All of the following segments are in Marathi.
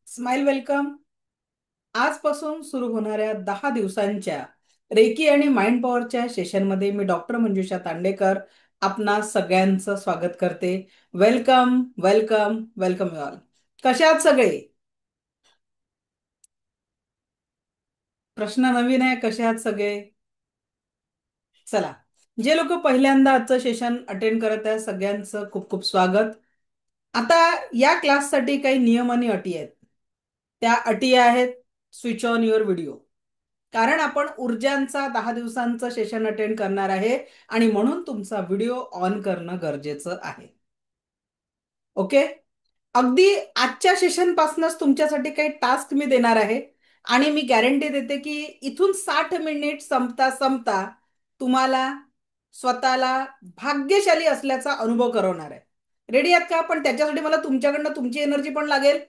Smile welcome. आजपासून सुरू होणाऱ्या 10 दिवसांच्या रेकी आणि माइंड पॉवरच्या सेशनमध्ये मी डॉक्टर मंजुषा तांडेकर आपणा सगळ्यांचं स्वागत करते. Welcome welcome welcome you all. कशा आहात सगळे? प्रश्न नवीन आहे, कशा आहात सगळे? चला, जे लोक पहिल्यांदा आजचं सेशन अटेंड करत आहे सगळ्यांचं खूप खूप स्वागत. आता या क्लाससाठी काही नियम आणि अटी आहेत. त्या अटी आहेत: स्विच ऑन युअर व्हिडिओ, कारण आपण ऊर्जांचा 10 दिवसांचं सेशन अटेंड करणार आहे आणि म्हणून तुमचा व्हिडिओ ऑन करणं गरजेचं आहे. ओके. अगदी आजच्या सेशन पासूनच तुमच्यासाठी काही टास्क मी देणार आहे आणि मी गॅरंटी देते की इथून 60 मिनिट संपता संपता तुम्हाला स्वतःला भाग्यशाली असल्याचा अनुभव करवणार आहे. रेडी आहात का? पण त्याच्यासाठी मला तुमच्याकडनं तुमची एनर्जी पण लागेल.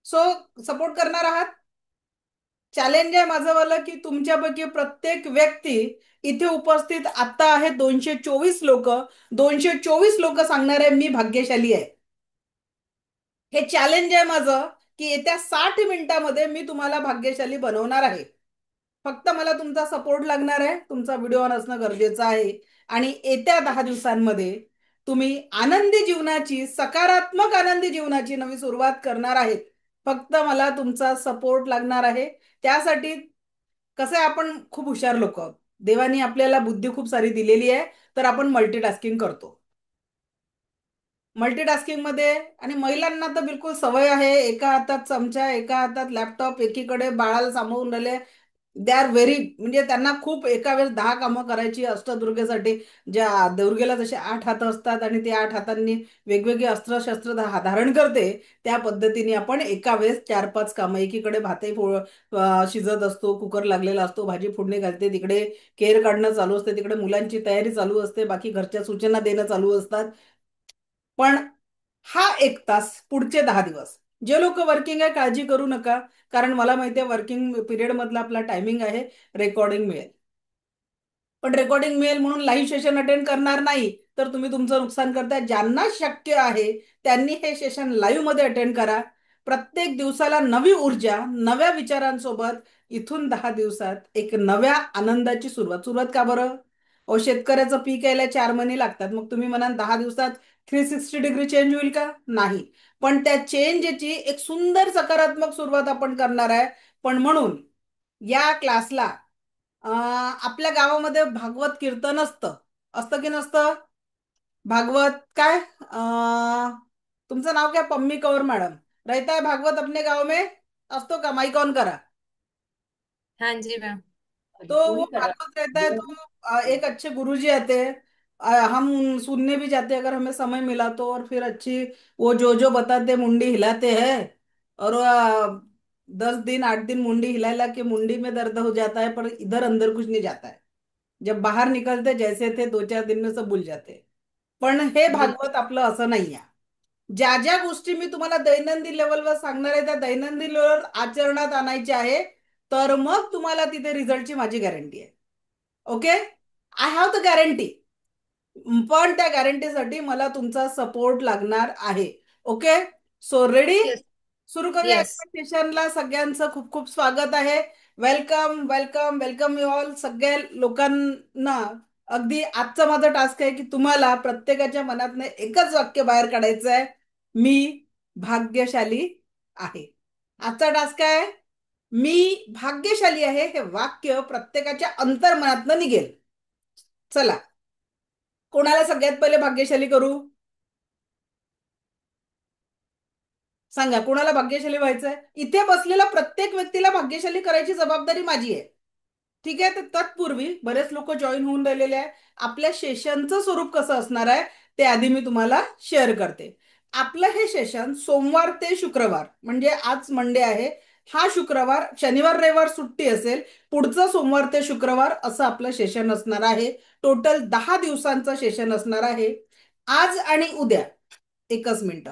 सो सपोर्ट करणार आहात? चॅलेंज आहे माझंवालं की तुमच्यापैकी प्रत्येक व्यक्ती इथे उपस्थित आता आहे 224 लोक. 224 लोक सांगणार आहे मी भाग्यशाली आहे. हे चॅलेंज आहे माझं की येत्या 60 मिनिटामध्ये मी तुम्हाला भाग्यशाली बनवणार आहे. फक्त मला तुमचा सपोर्ट लागणार आहे. तुमचा व्हिडिओ ऑन असणं गरजेचं आहे आणि येत्या 10 दिवसांमध्ये तुम्ही आनंदी जीवनाची, सकारात्मक आनंदी जीवनाची नवी सुरुवात करणार आहेत. फक्त मला तुमचा सपोर्ट लागणार आहे. त्यासाठी कसं आहे, आपण खूप हुशार लोक आहोत. देवानी आपल्याला बुद्धी खूप सारी दिलेली आहे, तर आपण मल्टीटास्किंग करतो. मल्टीटास्किंग मध्ये आणि महिलांना तर बिलकुल सवय आहे, एका हातात चमचा, एका हातात लॅपटॉप, एकीकडे बाळाला सांभाळून राहिले. दे आर व्हेरी, म्हणजे त्यांना खूप एका वेळेस 10 कामं करायची. अष्टदुर्गेसाठी ज्या दुर्गेला जसे 8 हात असतात आणि ते 8 हातांनी वेगवेगळे अस्त्र शस्त्र धारण करते, त्या पद्धतीने आपण एका वेळेस 4-5 कामं, एकीकडे भातही शिजत असतो, कुकर लागलेला असतो, भाजी फोडणी घालते, तिकडे केर काढणं चालू असते, तिकडे मुलांची तयारी चालू असते, बाकी घरच्या सूचना देणं चालू असतात. पण हा 1 तास पुढचे 10 दिवस जे लोक वर्किंग आहे काळजी करू नका, कारण मला माहिती आहे वर्किंग पिरियड मधला आपला टायमिंग आहे. रेकॉर्डिंग मिळेल, पण रेकॉर्डिंग मिळेल म्हणून लाईव्ह सेशन अटेंड करणार नाही तर तुम्ही तुमचं नुकसान करताय. ज्यांना शक्य आहे त्यांनी हे सेशन लाईव्ह मध्ये अटेंड करा. प्रत्येक दिवसाला नवी ऊर्जा, नव्या विचारांसोबत इथून 10 दिवसात एक नव्या आनंदाची सुरुवात. सुरुवात का बरं? अहो, शेतकऱ्याचं पीक यायला 4 महिने लागतात. मग तुम्ही म्हणाल 10 दिवसात 360 डिग्री चेंज होईल का? नाही. पण त्या चेंजची एक सुंदर सकारात्मक सुरुवात आपण करणार आहे. पण म्हणून या क्लासला आपल्या गावामध्ये भागवत कीर्तन असतं. असतं की नसतं? भागवत काय, तुमचं नाव क्या? पम्मी कौर मैडम. रहता है भागवत अपने गांव में? असतो का? माइक ऑन करा. हाँ जी मैम। तो वो भागवत रहता है तो एक अच्छे गुरुजी आते हैं। हम सुनने भी जाते हैं अगर हमें समय मिला तो, और फिर अच्छी वो जो जो बताते मुंडी हिलाते हैं। और 10 दिन 8 दिन मुंडी हिलाला के मुंडी में दर्द हो जाता है, पर इधर अंदर कुछ नहीं जाता है. जब बाहर निकलते जैसे थे 2-4 दिन में सब भूल जाते. पण हे बिल्कुल। भागवत आपलं असं नाही आहे. ज्या ज्या गोष्टी मी तुम्हाला दैनंदिन लेवलवर सांगणार आहे त्या दैनंदिन लेवलवर आचरणात आणायच्या आहे, तर मग तुम्हाला तिथे रिझल्टची माझी गॅरंटी आहे. Okay. I have the guarantee. पण त्या गॅरंटीसाठी मला तुमचा सपोर्ट लागणार आहे. ओके. So ready? यस। सुरू करूया यस। आजच्या सेशनला. सगळ्यांचं खूप खूप स्वागत आहे. Welcome welcome welcome you all. सगळ्या लोकांना अगदी आजचा माझा टास्क आहे की तुम्हाला प्रत्येकाच्या मनातनं एकच वाक्य बाहेर काढायचं आहे: मी भाग्यशाली आहे. आजचा टास्क आहे मी भाग्यशाली आहे. हे वाक्य प्रत्येकाच्या अंतर्मनातनं निघेल. चला, कोणाला सगळ्यात पहिले भाग्यशाली करू? सांगा, कोणाला भाग्यशाली व्हायचंय? इथे बसलेल्या प्रत्येक व्यक्तीला भाग्यशाली करायची जबाबदारी माझी आहे. ठीक आहे. तर तत्पूर्वी बरेच लोक जॉईन होऊन राहिलेले आहे. आपल्या सेशनचं स्वरूप कसं असणार आहे ते आधी मी तुम्हाला शेअर करते. आपलं हे सेशन सोमवार ते शुक्रवार, म्हणजे आज मंडे आहे, हा शुक्रवार, शनिवार रविवार सुट्टी असेल, पुढचं सोमवार ते शुक्रवार असं आपलं सेशन असणार आहे. टोटल 10 दिवसांचं सेशन असणार आहे. आज आणि उद्या, एकच मिनिट,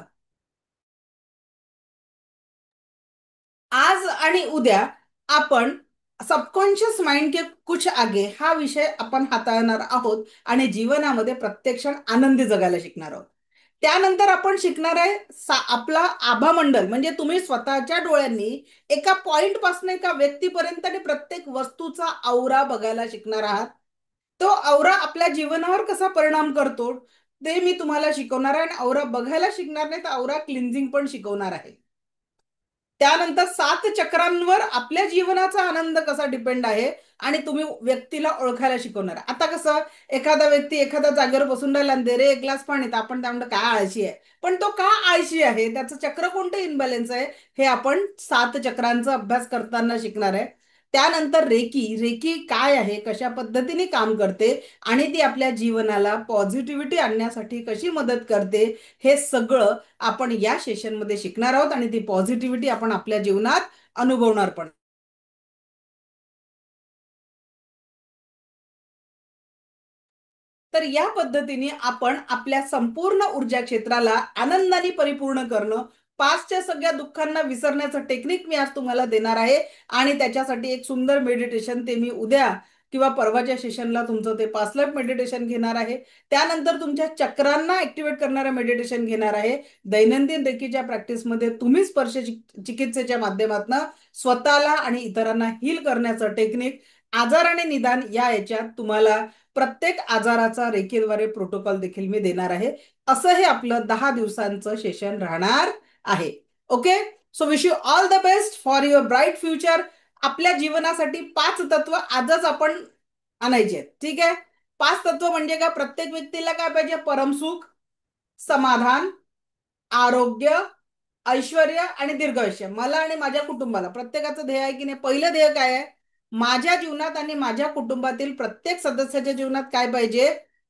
आज आणि उद्या आपण सबकॉन्शियस माइंड के कुछ आगे हा विषय आपण हाताळणार आहोत आणि जीवनामध्ये प्रत्यक्ष आनंदी जगायला शिकणार आहोत. त्यानंतर आपण शिकणार आहे आपला आभा मंडल, म्हणजे तुम्ही स्वतःच्या डोळ्यांनी एका पॉइंट पासून एका व्यक्तीपर्यंत आणि प्रत्येक वस्तूचा औरा बघायला शिकणार आहात. तो औरा आपल्या जीवनावर कसा परिणाम करतो ते मी तुम्हाला शिकवणार आहे, आणि औरा बघायला शिकणार नाही तर औरा क्लिन्झिंग पण शिकवणार आहे. त्यानंतर 7 चक्रांवर आपल्या जीवनाचा आनंद कसा डिपेंड आहे आणि तुम्ही व्यक्तीला ओळखायला शिकवणार. आता कसं, एखादा व्यक्ती एखाद्या जागेवर बसून राहिला आणि दे रे एक ग्लास पाणी, तर आपण त्या म्हणतो काय आळशी आहे. पण तो का आळशी आहे, त्याचं चक्र कोणतं इनबॅलन्स आहे, हे आपण 7 चक्रांचा अभ्यास करताना शिकणार आहे. त्यानंतर रेकी, रेकी काय आहे, कशा पद्धतीने काम करते आणि ती आपल्या जीवनाला पॉझिटिव्हिटी आणण्यासाठी कशी मदत करते, हे सगळं आपण या सेशनमध्ये शिकणार आहोत आणि ती पॉझिटिव्हिटी आपण आपल्या जीवनात अनुभवणार पण. तर या पद्धतीने आपण आपल्या संपूर्ण ऊर्जा क्षेत्राला आनंदाने परिपूर्ण करणं, पास्टच्या सगळ्या दुःखांना विसरण्याचं टेक्निक मी आज तुम्हाला देणार आहे. आणि त्याच्यासाठी एक सुंदर मेडिटेशन ते मी उद्या किंवा परवाच्या सेशनला तुमचं ते पासलेट मेडिटेशन घेणार आहे. त्यानंतर तुमच्या चक्रांना ऍक्टिव्हेट करणारं मेडिटेशन घेणार आहे. दैनंदिन रेकीच्या प्रॅक्टिसमध्ये तुम्ही स्पर्श चिकित्सेच्या माध्यमातून स्वतःला आणि इतरांना हील करण्याचं टेक्निक, आजार आणि निदान या याच्यात तुम्हाला प्रत्येक आजाराचा रेखीद्वारे प्रोटोकॉल देखील मी देणार आहे. असं हे आपलं 10 दिवसांचं सेशन राहणार आहे. Okay. So wish you all the best for your bright future. आपल्या जीवनासाठी 5 तत्व आजच आपण आणायचे आहेत. ठीक आहे. 5 तत्व म्हणजे का, प्रत्येक व्यक्तीला काय पाहिजे, परमसुख, समाधान, आरोग्य, ऐश्वर्य आणि दीर्घायुष्य. मला आणि माझ्या कुटुंबाला प्रत्येकाचं ध्येय आहे की नाही. पहिलं ध्येय काय आहे, माझ्या जीवनात आणि माझ्या कुटुंबातील प्रत्येक सदस्याच्या जीवनात काय पाहिजे,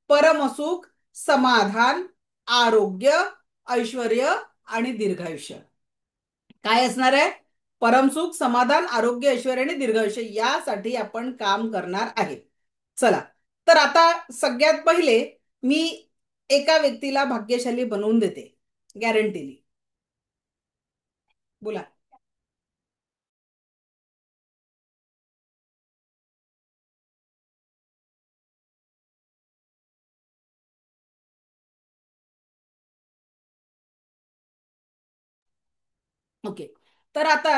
परमसुख, समाधान, आरोग्य, ऐश्वर्य आणि दीर्घायुष्य. काय असणार आहे, परमसुख, समाधान, आरोग्य, ऐश्वर्य आणि दीर्घायुष्य, यासाठी आपण काम करणार आहे. चला, तर आता सगळ्यात पहिले मी एका व्यक्तीला भाग्यशाली बनवून देते, गॅरंटीली. बोला. ओके. तर आता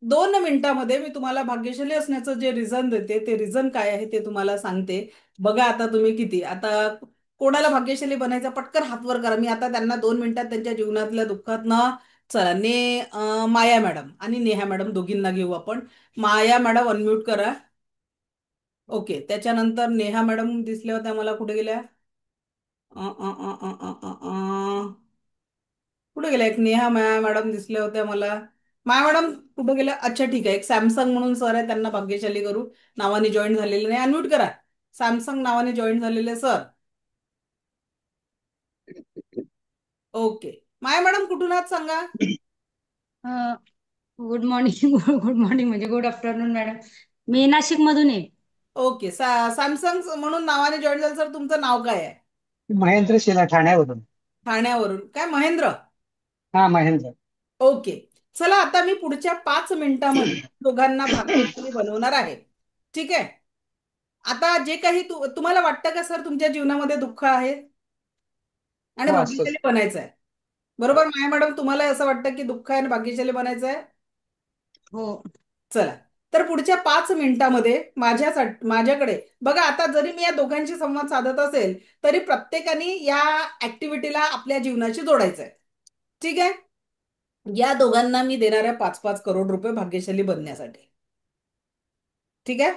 2 मिनिटामध्ये मी तुम्हाला भाग्यशाली असण्याचं जे रिझन देते, ते रिझन काय आहे ते तुम्हाला सांगते. बघा आता तुम्ही किती, आता कोणाला भाग्यशाली बनायचा पटकन हात वर करा. मी आता त्यांना 2 मिनिटात त्यांच्या जीवनातल्या दुःखात ना, चला माया मॅडम आणि नेहा मॅडम दोघींना घेऊ आपण. माया मॅडम अनम्यूट करा. ओके. त्याच्यानंतर नेहा मॅडम दिसल्या होत्या मला, कुठे गेल्या, अ, अ, अ, अ, अ, अ, अ. कुठे गेल्या, एक नेहा माया मॅडम दिसल्या होत्या मला. माया मॅडम कुठे गेल्या, अच्छा ठीक आहे. एक सॅमसंग म्हणून सर आहे, त्यांना भाग्यशाली करू. नावाने जॉईन झालेले नाही, अनम्यूट करा. सॅमसंग नावाने जॉईन झालेले सर. ओके. माया मॅडम कुठून आहात सांगा. Good morning. गुड मॉर्निंग म्हणजे गुड आफ्टरनून मॅडम. मी नाशिक मधून आहे. ओके. सॅमसंग म्हणून नावाने जॉईन झालं सर, तुमचं नाव काय आहे. महेंद्र शिला ठाण्यावरून. ठाण्यावरून काय, महेंद्र. हा, महेंद्र. ओके. चला, आता मी पुढच्या 5 मिनिटामध्ये दोघांना भाग्यशाली बनवणार आहे. ठीक आहे. आता जे काही तुम्हाला वाटतं का सर तुमच्या जीवनामध्ये दुःख आहे आणि हो, भाग्यशाली असतोच. बनायचं आहे, बरोबर माया मॅडम, तुम्हाला असं वाटतं की दुःख आहे आणि भाग्यशाली बनायचं आहे. हो. चला, तर पुढच्या 5 मिनिटामध्ये माझ्याकडे बघा. आता जरी मी या दोघांशी संवाद साधत असेल तरी प्रत्येकाने या ऍक्टिव्हिटीला आपल्या जीवनाशी जोडायचं आहे. ठीक आहे. या दोघांना मी देणार आहे 5-5 करोड रुपये भाग्यशाली बनण्यासाठी. ठीक आहे.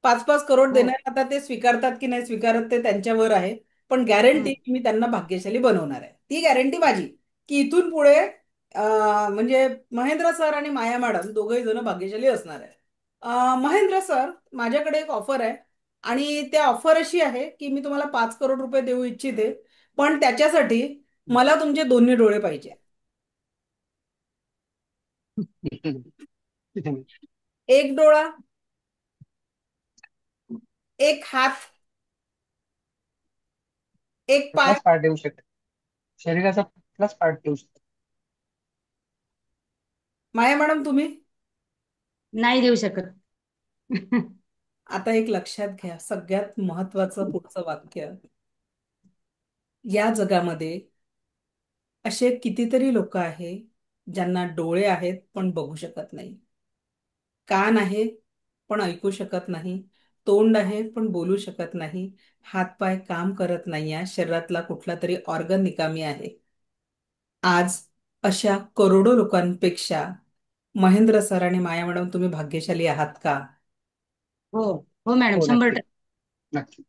5-5 करोड हो. देणार, आता ते स्वीकारतात की नाही स्वीकारत ते त्यांच्यावर आहे. पण हं. गॅरंटी मी त्यांना भाग्यशाली बनवणार आहे. ती गॅरंटी माझी, की इथून पुढे म्हणजे महेंद्र सर आणि माया मॅडम दोघही जण भाग्यशाली असणार आहे. महेंद्र सर, माझ्याकडे एक ऑफर आहे. आणि त्या ऑफर अशी आहे की मी तुम्हाला 5 करोड रुपये देऊ इच्छिते. पण त्याच्यासाठी मला तुमचे दोन्ही डोळे पाहिजे. एक डोळा, एक हात, एक पाय. कुठलाच पार्ट देऊ शकतो. शरीराचा कुठलाच पार्ट देऊ शकतो. माया मॅडम तुम्ही. नाही देऊ शकत. आता एक लक्षात घ्या, सगळ्यात महत्वाचं पुढचं वाक्य. या जगामध्ये असे कितीतरी लोक आहे ज्यांना डोळे आहेत पण बघू शकत नाही, कान आहे पण ऐकू शकत नाही, तोंड आहे पण बोलू शकत नाही, हातपाय काम करत नाही, या शरीरातला कुठला तरी ऑर्गन निकामी आहे. आज अशा करोडो लोकांपेक्षा महेंद्र सर आणि माया मॅडम तुम्ही भाग्यशाली आहात का? हो. हो मॅडम, हो, 100%. नक्की. नक्की.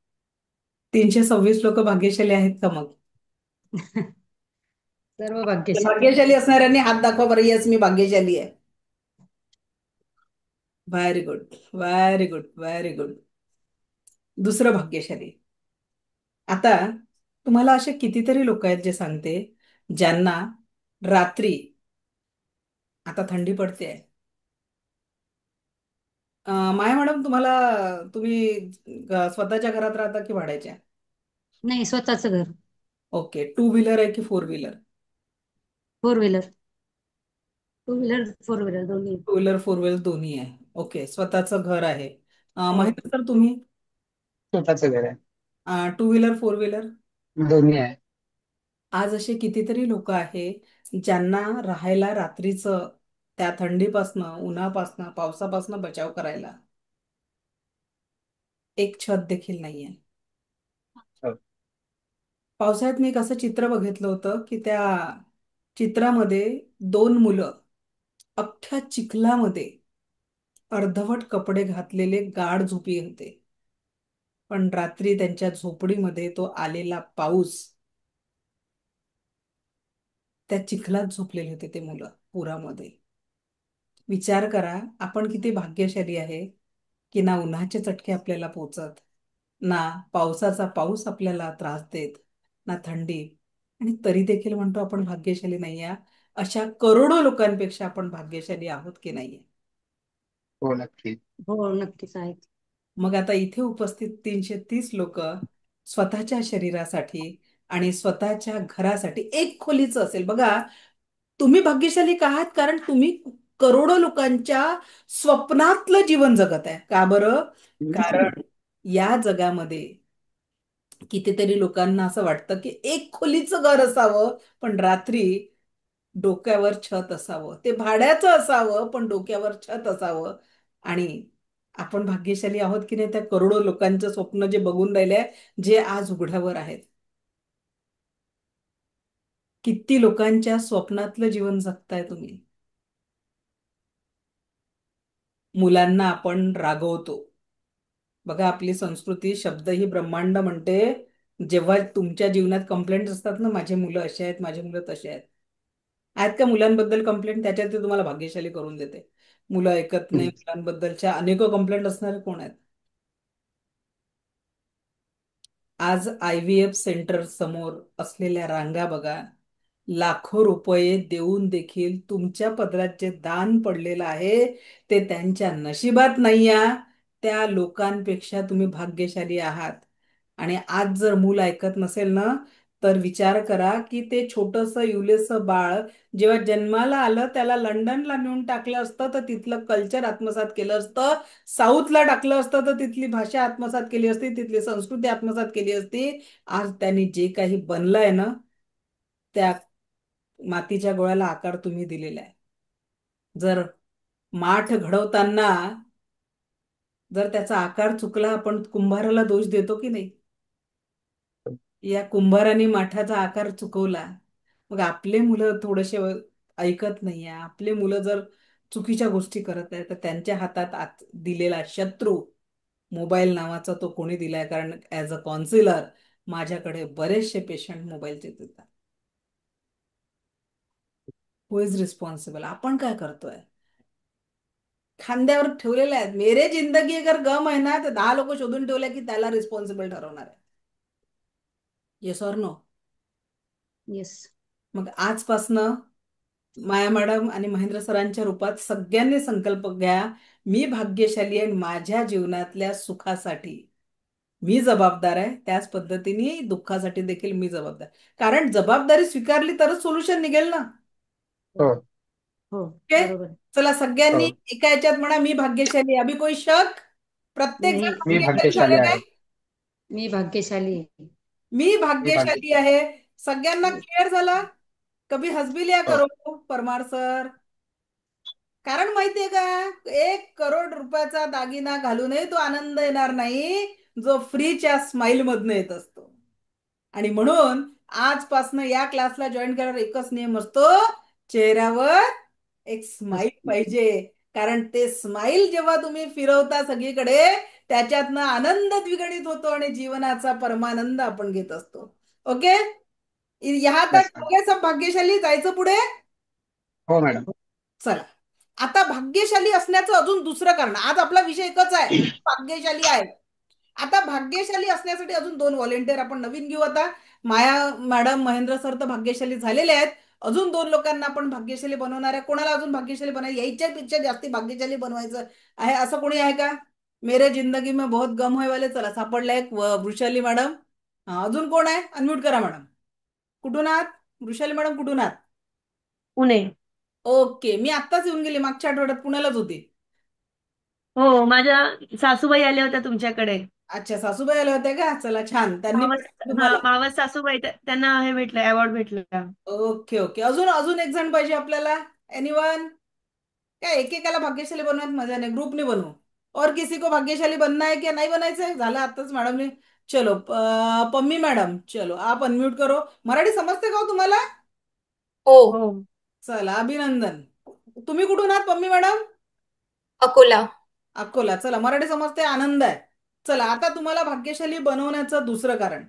326 लोक भाग्यशाली आहेत का मग? सर्व भाग्यशाली. भाग्यशाली असणाऱ्यांनी हात दाखवा बरं, येस मी भाग्यशाली आहे. Very good, very good, very good. दुसरं भाग्यशाली. आता तुम्हाला असे कितीतरी लोक आहेत जे सांगते ज्यांना रात्री, आता थंडी पडते आहे, माया मॅडम तुम्हाला, तुम्ही स्वतःच्या घरात राहता की भाड्याच्या? नाही, स्वतःच घर. ओके, टू व्हीलर आहे की four wheeler? 4 wheeler. 2 wheeler 4 wheeler दोन्ही. टू व्हीलर फोर व्हीलर दोन्ही आहे. ओके, स्वतःचं घर आहे. हो. महेंद्र सर तुम्ही? स्वतःचं घर आहे. Two wheeler four wheeler? दोन्ही आहे. आज असे कितीतरी लोक आहे ज्यांना राहायला रात्रीचं, त्या थंडीपासनं, उन्हापासनं, पावसापासनं बचाव करायला एक छत देखील नाहीये. हो. पावसाळ्यात मी एक असं चित्र बघितलं होतं की त्या चित्रामध्ये दोन मुलं अख्ख्या चिखलामध्ये अर्धवट कपडे घातलेले गाढ झोपी होते, पण रात्री त्यांच्या झोपडीमध्ये तो आलेला पाऊस, त्या चिखलात झोपलेले होते ते मुलं पुरामध्ये. विचार करा, आपण किती भाग्यशाली आहे की ना उन्हाचे चटके आपल्याला पोचत, ना पावसाचा पाऊस आपल्याला त्रास देत, ना थंडी, आणि तरी देखील म्हणतो आपण भाग्यशाली नाही आहे. अशा करोडो लोकांपेक्षा आपण भाग्यशाली आहोत की नाहीये? हो, नक्की. हो, नक्कीच आहेत. मग आता इथे उपस्थित 330 लोक स्वतःच्या शरीरासाठी आणि स्वतःच्या घरासाठी एक खोलीचं असेल बघा, तुम्ही भाग्यशाली का आहात? कारण तुम्ही करोडो लोकांच्या स्वप्नातलं जीवन जगत आहे. का बरं? कारण या जगामध्ये कितीतरी लोकांना असं वाटतं की एक खोलीचं घर असावं पण रात्री डोक्यावर छत असावं, ते भाड्याचं असावं पण डोक्यावर छत असावं. आणि आपण भाग्यशाली आहोत की नाही त्या करोडो लोकांचं स्वप्न जे बघून राहिले, जे आज उघड्यावर आहेत? किती लोकांच्या स्वप्नातलं जीवन जगताय तुम्ही? मुलांना आपण रागवतो बघा, आपली संस्कृती शब्द ही ब्रह्मांड म्हणते. जेव्हा तुमच्या जीवनात कंप्लेंट असतात ना, माझे मुलं असे आहेत, माझे मुलं तसे आहेत, आहेत का मुलांबद्दल कंप्लेंट? त्याच्यात ते तुम्हाला भाग्यशाली करून देते. मुलं ऐकत नाही, हम्म. मुलांबद्दलच्या अनेक कंप्लेंट असणारे कोण आहेत? आज IVF सेंटर समोर असलेल्या रांगा बघा. लाखो रुपये देऊन देखील तुमच्या पदरात जे दान पडलेलं आहे ते त्यांच्या नशिबात नाही आहे. त्या लोकांपेक्षा तुम्ही भाग्यशाली आहात. आणि आज जर मूल ऐकत नसेल ना, तर विचार करा की ते छोटंसं युलेचं बाळ जेव्हा जन्माला आलं त्याला लंडनला नेऊन टाकलं असतं तर तिथलं कल्चर आत्मसात केलं असतं, साऊथला टाकलं असतं तर तिथली भाषा आत्मसात केली असती, तिथली संस्कृती आत्मसात केली असती. आज त्यांनी जे काही बनलंय ना, त्या मातीच्या गोळ्याला आकार तुम्ही दिलेला आहे. जर माठ घडवताना जर त्याचा आकार चुकला, आपण कुंभाराला दोष देतो की नाही? या कुंभाराने माठाचा आकार चुकवला. मग आपले मुलं थोडेसे ऐकत नाहीये, आपले मुलं जर चुकीच्या गोष्टी करत आहे तर त्यांच्या हातात दिलेला शत्रू मोबाईल नावाचा तो कोणी दिलाय? कारण ऍज अ काउन्सिलर माझ्याकडे बरेचसे पेशंट मोबाईलचे येतात. हु इज रिस्पॉन्सिबल? आपण काय करतोय? खांद्यावर ठेवलेले आहेत. मेरे जिंदगी अगर गम आहे ना, तर 10 लोक शोधून ठेवले की त्याला रिस्पॉन्सिबल ठरवणार आहे. Yes or no? येस. मग आजपासनं माया मॅडम आणि महेंद्र सरांच्या रूपात सगळ्यांनी संकल्प घ्या, मी भाग्यशाली आहे, माझ्या जीवनातल्या सुखासाठी मी जबाबदार आहे, त्याच पद्धतीने दुःखासाठी देखील मी जबाबदार. कारण जबाबदारी स्वीकारली तरच सोल्युशन निघेल ना. हो. हो. हो, ओके, बरोबर. चला सगळ्यांनी हो. एका याच्यात म्हणा, मी भाग्यशाली आहे. अभी कोई शक? प्रत्येक जण नाही, मी भाग्यशाली भाग्यशाली झालेला आहे. आहे. मी भाग्यशाली आहे. मी मी भाग्यशाली भाग्यशाली. आहे. सगळ्यांना क्लिअर झाला? कभी हंस भी लिया करो परमार सर. कारण माहितीये का, 1 करोड रुपयाचा दागिना घालूनही तो आनंद येणार नाही जो फ्रीच्या स्माइल मधनं येत असतो. आणि म्हणून आजपासनं या क्लासला जॉईन करायला एकच नियम असतो, चेहऱ्यावर एक स्माइल पाहिजे. कारण ते स्माइल जेव्हा तुम्ही फिरवता सगळीकडे, त्याच्यातनं आनंद द्विगुणित होतो आणि जीवनाचा परमानंद आपण घेत असतो. ओके. यहाँ येस तक हो मॅडम. गए सब भाग्यशाली. जायचं पुढे. हो मॅडम. चला. आता भाग्यशाली असण्याचं अजून दुसरं कारण. आज आपला विषय एकच आहे, भाग्यशाली आहे. आता भाग्यशाली असण्यासाठी अजून 2 व्हॉलेंटियर आपण नवीन घेऊ. आता माया मॅडम, महेंद्र सर तर भाग्यशाली झालेले आहेत. अजून 2 लोकांना आपण भाग्यशाली बनवणार आहे. कोणाला अजून भाग्यशाली बनायचं, याच्यापेक्षा जास्ती भाग्यशाली बनवायचं आहे असं कोणी आहे का? मेरे जिंदगी में बहुत गम होय वाले. चला, सापडला एक, वृषाली मॅडम. हा, अजून कोण आहे? अनम्यूट करा मॅडम. कुठून आहात वृषाली मॅडम? कुठून आहात? पुणे. ओके. मी आत्ताच येऊन गेली, मागच्या आठवड्यात पुण्यालाच होती. हो, माझ्या सासूबाई आल्या होत्या तुमच्याकडे. अच्छा, सासूबाई आल्या होत्या का? चला, छान. त्यांनी मावस. पण हा, तुम्हाला. मावस सासूबाई त्यांना हे भेटलं, अवॉर्ड भेटलं. Okay okay. अजून अजून एक जण पाहिजे आपल्याला. एनीवन? क्या एकेकाला भाग्यशाली बनवण्यात मजा नाही, ग्रुपने बनवू. और किसी को भाग्यशाली बनना है क्या? नाही बनायचं आहे? झालं आताच मॅडमने. चलो, पम्मी मॅडम, चलो आप अनम्यूट करो. मराठी समजते का हो तुम्हाला? हो. हो. चला, अभिनंदन. तुम्ही कुठून आहात पम्मी मॅडम? अकोला. अकोला. चला, मराठी समजते, आनंद आहे. चला, आता तुम्हाला भाग्यशाली बनवण्याचं दुसरं कारण.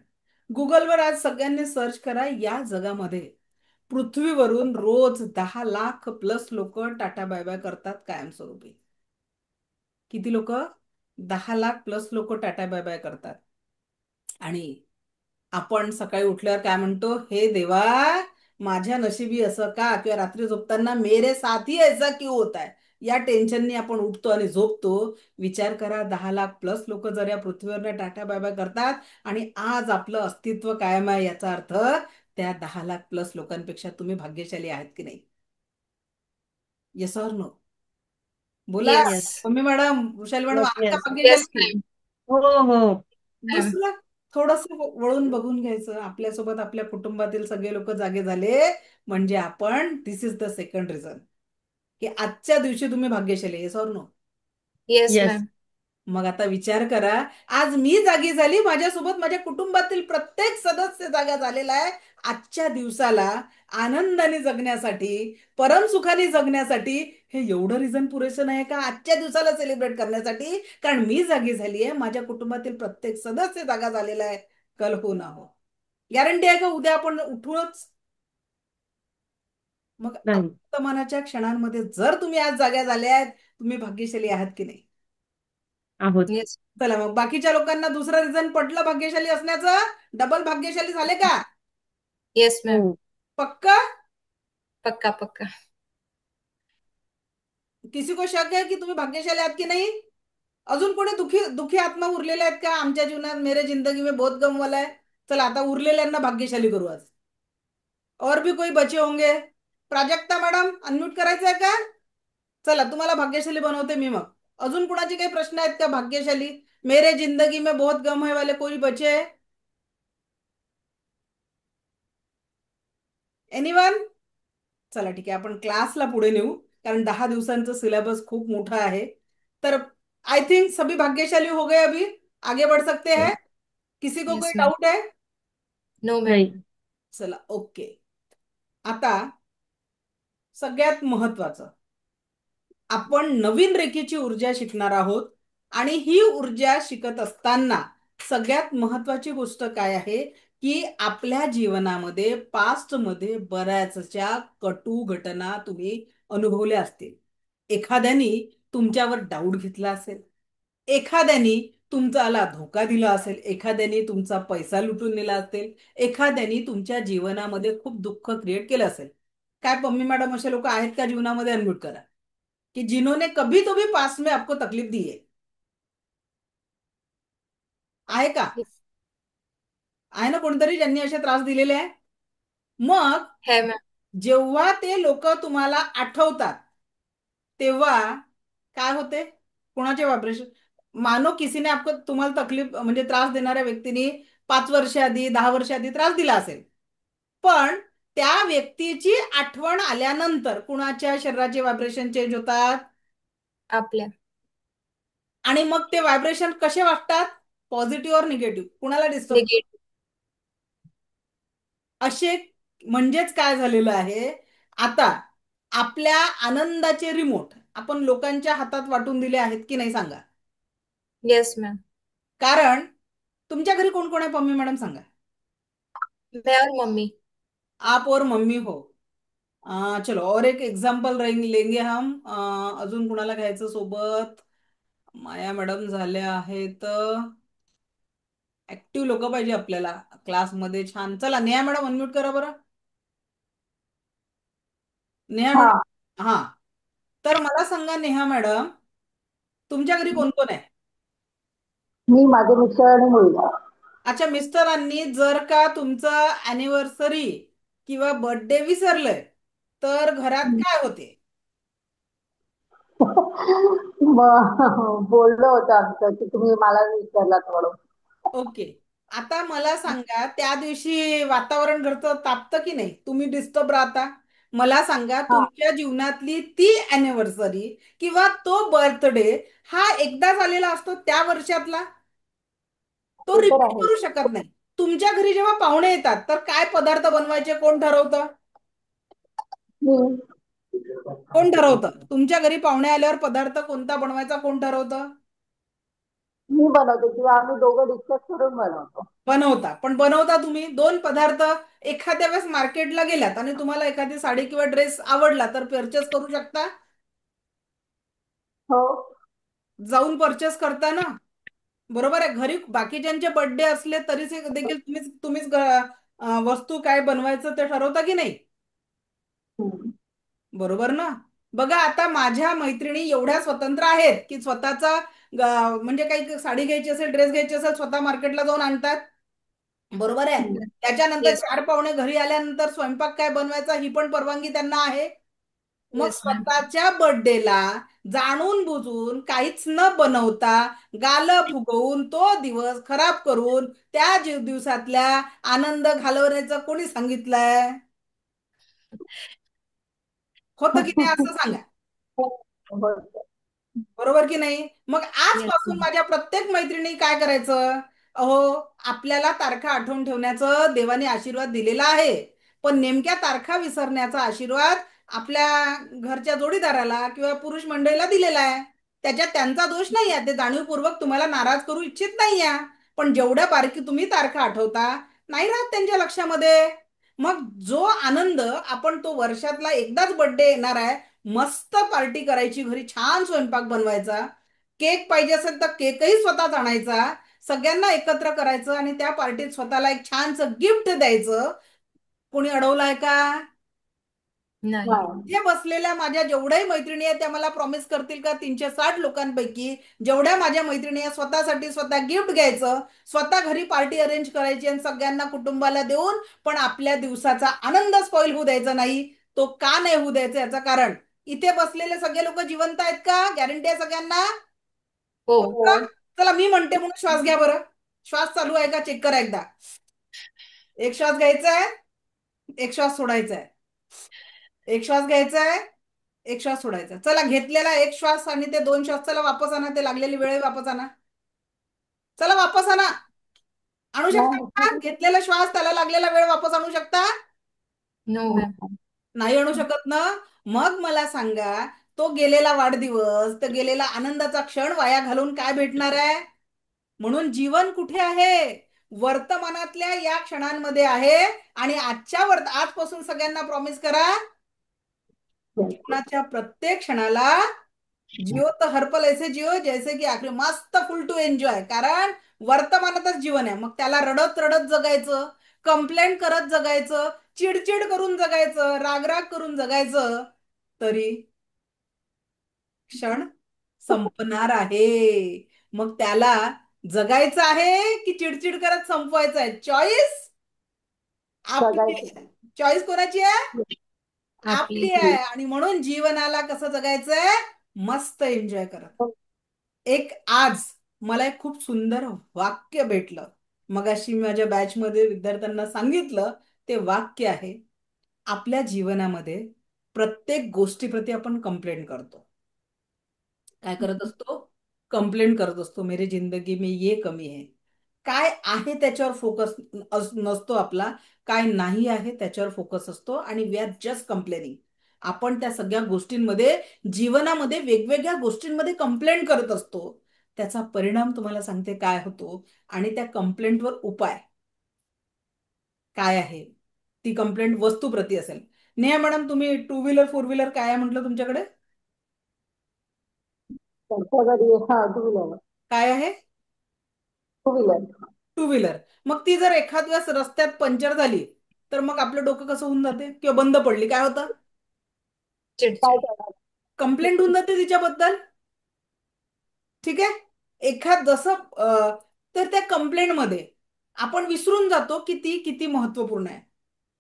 गुगलवर आज सगळ्यांनी सर्च करा, या जगामध्ये पृथ्वीवरून रोज 10 लाख+ लोक टाटा बाय बाय करतात कायमस्वरूपी. किती लोक? 10 लाख+ लोक टाटा बाय बाय करतात. आणि आपण सकाळी उठल्यावर काय म्हणतो? हे देवा, माझ्या नशिबी असं का? किंवा रात्री झोपताना मेरे साथ ही ऐसा क्यों होता है, या टेन्शननी आपण उठतो आणि झोपतो. विचार करा, 10 लाख+ लोक जर या पृथ्वीवर टाटा बाय बाय करतात आणि आज आपलं अस्तित्व कायम आहे, याचा अर्थ त्या 10 लाख+ लोकांपेक्षा तुम्ही भाग्यशाली आहात की नाही? Yes or no? बोला. Yes. Yes. Mummy madam, Vrushali madam, yes. आहात का येस. येस भाग्यशाली? मॅम. हो. हो. मॅम. दुसरं, थोडस वळून बघून घ्यायचं. आपल्यासोबत आपल्या कुटुंबातील सगळे लोक जागे झाले म्हणजे आपण, this is the second reason, की आजच्या दिवशी तुम्ही भाग्यशाली. Yes or no? Yes yes. Ma'am. मग आता विचार करा, आज मी जागी झाली, माझ्यासोबत माझ्या कुटुंबातील प्रत्येक सदस्य जागा झालेला आहे. आजच्या दिवसाला आनंदाने जगण्यासाठी, परमसुखाने जगण्यासाठी हे एवढं रिझन पुरेसं नाही का आजच्या दिवसाला सेलिब्रेट करण्यासाठी? कारण मी जागी झाली आहे, माझ्या कुटुंबातील प्रत्येक सदस्य जागा झालेला आहे. कल हो ना हो, गॅरंटी आहे का उद्या आपण उठूनच? मग नाही. वर्तमानाच्या क्षणांमध्ये जर तुम्ही आज जाग्या झाल्या आहेत, तुम्ही भाग्यशाली आहात की नाही? आहोत. येस. चला, मग बाकीच्या लोकांना दुसरं रिझन पटलं भाग्यशाली असण्याचं? डबल भाग्यशाली झाले का? Yes ma'am. हो. पक्का? पक्का पक्का. किसी को शक है की तुम्ही भाग्यशाली आहात की नाही? अजून कोणी दुखी दुखी आत्मा उरलेले आहेत का आमच्या जीवनात? मेरे जिंदगी में बहुत गम वाला है. चला, आता उरलेल्यांना भाग्यशाली करू आज. और भी कोई बचे होंगे? प्राजक्ता मॅडम, अनम्यूट करायचं आहे का? चला, तुम्हाला भाग्यशाली बनवते मी. मग अजून कुणाचे काही प्रश्न आहेत का भाग्यशाली? मेरे जिंदगी में बहुत गम है वाले कोई बचे? एनीवन? चला, ठीक आहे, आपण क्लासला पुढे नेऊ. कारण 10 दिवसांचं सिलेबस खूप मोठा आहे. तर आई थिंक सभी भाग्यशाली हो गए. अभी आगे बढ़ सकते हैं. किसी को कोई येस मॅम. डाउट है? No ma'am. नाही. चला, ओके. आता सगळ्यात महत्वाचं, आपण नवीन रेखीची ऊर्जा शिकणार आहोत. आणि ही ऊर्जा शिकत असताना सगळ्यात महत्वाची गोष्ट काय आहे, की आपल्या जीवनामध्ये पास्टमध्ये बऱ्याचशा कटू घटना तुम्ही अनुभवल्या असतील. एखाद्यानी तुमच्यावर डाऊट घेतला असेल, एखाद्यानी तुमच्याला धोका दिला असेल, एखाद्यानी तुमचा पैसा लुटून नेला असेल, एखाद्यानी तुमच्या जीवनामध्ये खूप दुःख क्रिएट केलं असेल. काय पम्मी मॅडम, असे लोक आहेत का जीवनामध्ये? अनम्यूट करा. कि जिन्होंने कभी तो भी पास में आपको तकलीफ दी आहे का? आहे ना कोणतरी ज्यांनी असे त्रास दिलेले आहे? मग है मॅम. जेव्हा ते लोक तुम्हाला आठवतात, तेव्हा काय होते? कोणाचे व्हायब्रेशन? मानो किसीने आपको, तुम्हाला तकलीफ म्हणजे त्रास देणाऱ्या व्यक्तीने 5 वर्ष आधी, 10 वर्ष आधी त्रास दिला असेल, पण त्या व्यक्तीची आठवण आल्यानंतर कुणाच्या शरीराचे व्हायब्रेशन चेंज होतात आपल्या. आणि मग ते व्हायब्रेशन कसे वागतात, पॉझिटिव्ह और निगेटिव्ह, कुणाला डिस्टर्ब निगेटिव्ह. असे. म्हणजेच काय झालेलं आहे, आता आपल्या आनंदाचे रिमोट आपण लोकांच्या हातात वाटून दिले आहेत की नाही सांगा. Yes ma'am. कारण तुमच्या घरी कोण कोण आहे पम्मी मॅडम सांगा. मैं और मम्मी. आप और मम्मी हो. चलो और एक एग्जाम्पल लेंगे हम. अजून कुणाला घ्यायचं सोबत. माया मॅडम झाल्या आहेत. ऍक्टिव्ह लोक पाहिजे आपल्याला क्लासमध्ये. छान. चला नेहा मॅडम अनम्यूट करा बरं. नेहा हा. मॅडम. हा, तर मला सांगा नेहा मॅडम, तुमच्या घरी कोण कोण आहे. मी, माझे मिस्टर आणि मुलगा. अच्छा, मिस्टरांनी जर का तुमचं अॅनिव्हर्सरी किंवा बर्थडे विसरलंय तर घरात काय होते. मग बोललो होतं आमचं की तुम्ही मला विचारलात म्हणून. ओके. आता मला सांगा, त्या दिवशी वातावरण घरचं तापतं की नाही, तुम्ही डिस्टर्ब राहता. मला सांगा, हा, तुमच्या जीवनातली ती अॅनिव्हर्सरी किंवा तो बर्थडे हा एकदाच आलेला असतो त्या वर्षातला, तो ते तर रिपीट आहे. करू शकत नाही. तुमच्या घरी जेव्हा पाहुणे येतात तर काय पदार्थ बनवायचे कोण ठरवतं. मी कोण ठरवतं तुमच्या घरी पाहुणे आल्यावर पदार्थ कोणता बनवायचा कोण ठरवतं. मी बनवते किंवा आम्ही दोघं डिस्कस करून बनवतो. बनवता. पण बनवता तुम्ही दोन पदार्थ. एखाद्या वेळेस मार्केटला गेलात आणि तुम्हाला एखादी साडी किंवा ड्रेस आवडला तर परचेस करू शकता. हो. जाऊन परचेस करता ना. बरोबर आहे. घरी बाकीच्यांचे बर्थडे असले तरी देखील तुम्हीच तुम्हीच वस्तू काय बनवायचं ते ठरवता की नाही. हम्म. बरोबर ना. बघा, आता माझ्या मैत्रिणी एवढ्या स्वतंत्र आहेत की स्वतःचा म्हणजे काही साडी घ्यायची असेल, ड्रेस घ्यायची असेल, स्वतः मार्केटला जाऊन आणतात. बरोबर आहे. हम्म. त्याच्यानंतर येस. 4 पाहुणे घरी आल्यानंतर स्वयंपाक काय बनवायचा ही पण परवानगी त्यांना आहे. मग येस मॅम. स्वतःच्या बर्थडेला जाणून बुजून काहीच न बनवता गालं फुगवून तो दिवस खराब करून त्या दिवसातल्या आनंद घालवण्याचं कोणी सांगितलंय. होतं की नाही असं सांगा. हो. बरोबर की नाही. मग येस आजपासून मॅम. माझ्या प्रत्येक मैत्रिणी काय करायचं. अहो, आपल्याला तारखा आठवून ठेवण्याचं देवाने आशीर्वाद दिलेला आहे, पण नेमक्या तारखा विसरण्याचा आशीर्वाद आपल्या घरच्या जोडीदाराला किंवा पुरुष मंडळीला दिलेला आहे. त्याच्यात त्यांचा दोष नाही आहे. ते जाणीवपूर्वक तुम्हाला नाराज करू इच्छित नाही आहे. पण जेवढ्या बारकी तुम्ही तारखा आठवता नाही राहत त्यांच्या लक्षामध्ये. मग जो आनंद आपण तो वर्षातला एकदाच बर्थडे येणार आहे, मस्त पार्टी करायची, घरी छान स्वयंपाक बनवायचा, केक पाहिजे असेल तर केकही स्वतःच आणायचा, सगळ्यांना एकत्र करायचं आणि त्या पार्टीत स्वतःला एक छानसं गिफ्ट द्यायचं. कोणी अडवलंय का. नाही. नाही. इथे बसलेल्या माझ्या जेवढ्याही मैत्रिणी आहेत त्या मला प्रॉमिस करतील का 360 लोकांपैकी जेवढ्या माझ्या मैत्रिणी आहेत स्वतःसाठी स्वतः गिफ्ट घ्यायचं, स्वतः घरी पार्टी अरेंज करायची आणि सगळ्यांना कुटुंबाला देऊन पण आपल्या दिवसाचा आनंद स्पॉइल होऊ द्यायचा नाही. तो का नाही होऊ द्यायचा याचं कारण, इथे बसलेले सगळे लोक जिवंत आहेत का, गॅरंटी आहे सगळ्यांना. हो. हो. चला मी म्हणते म्हणून श्वास घ्या बरं. श्वास चालू आहे का चेक करा एकदा. एक श्वास घ्यायचा आहे, एक श्वास सोडायचा आहे. एक श्वास घ्यायचा आहे, एक श्वास सोडायचा. चला, घेतलेला एक श्वास आणि ते 2 श्वास चला वापस आणा. ते लागलेली वेळ वापस आणा. चला वापस आणा. आणू शकता का नाही. घेतलेला श्वास त्याला लागलेला वेळ वापस आणू शकता. No ma'am. नाही आणू शकत ना. मग मला सांगा, तो गेलेला वाढदिवस, तर गेलेला आनंदाचा क्षण वाया घालून काय भेटणार आहे. म्हणून जीवन कुठे आहे, वर्तमानातल्या या क्षणांमध्ये आहे. आणि आजपासून सगळ्यांना प्रॉमिस करा, जीवनाच्या प्रत्येक क्षणाला जिओ तर हर पल ऐसे जिओ जैसे की आखरी, मस्त फुल टू एन्जॉय. कारण वर्तमानातच जीवन आहे. मग त्याला रडत रडत जगायचं, कंप्लेंट करत जगायचं, चिडचिड करून जगायचं, रागराग करून जगायचं, तरी क्षण संपणार आहे. मग त्याला जगायचं आहे की चिडचिड करत संपवायचं आहे, चॉईस आपली जगायचं. आहे. चॉईस कोणाची आहे, आपली. आपली आहे. आणि म्हणून जीवनाला कसं जगायचंय, मस्त एन्जॉय करत. एक आज मला एक खूप सुंदर वाक्य भेटलं, मगाशी माझ्या बॅच मध्ये विद्यार्थ्यांना सांगितलं. ते वाक्य आहे, आपल्या जीवनामध्ये प्रत्येक गोष्टीप्रती आपण कंप्लेंट करतो. काय करत असतो? कंप्लेंट करत असतो, मेरी जिंदगी में ये कमी है. काय आहे त्याच्यावर फोकस नसतो आपला, काय नाही आहे त्याच्यावर फोकस असतो, आणि वी आर जस्ट कंप्लेनिंग. आपण त्या सगळ्या गोष्टींमध्ये, जीवनामध्ये वेगवेगळ्या गोष्टींमध्ये कंप्लेंट करत असतो. त्याचा परिणाम तुम्हाला सांगते काय होतो, आणि त्या कंप्लेंटवर उपाय काय आहे. ती कंप्लेंट वस्तूप्रती असेल. नेहा मॅडम, तुम्ही टू व्हीलर फोर व्हीलर काय आहे म्हटलं तुमच्याकडे? त्यांच्या घरी हा टू व्हीलर. काय आहे? Two wheeler. Two wheeler. मग ती जर एखाद वेळेस रस्त्यात पंक्चर झाली, तर मग आपलं डोकं कसं होऊन जाते, किंवा बंद पडली, काय होतं? काय चिडचिड. करणार? कंप्लेंट होऊन जाते तिच्याबद्दल. ठीक आहे. एखाद जसं तर त्या कंप्लेंटमध्ये आपण विसरून जातो की ती किती महत्वपूर्ण आहे.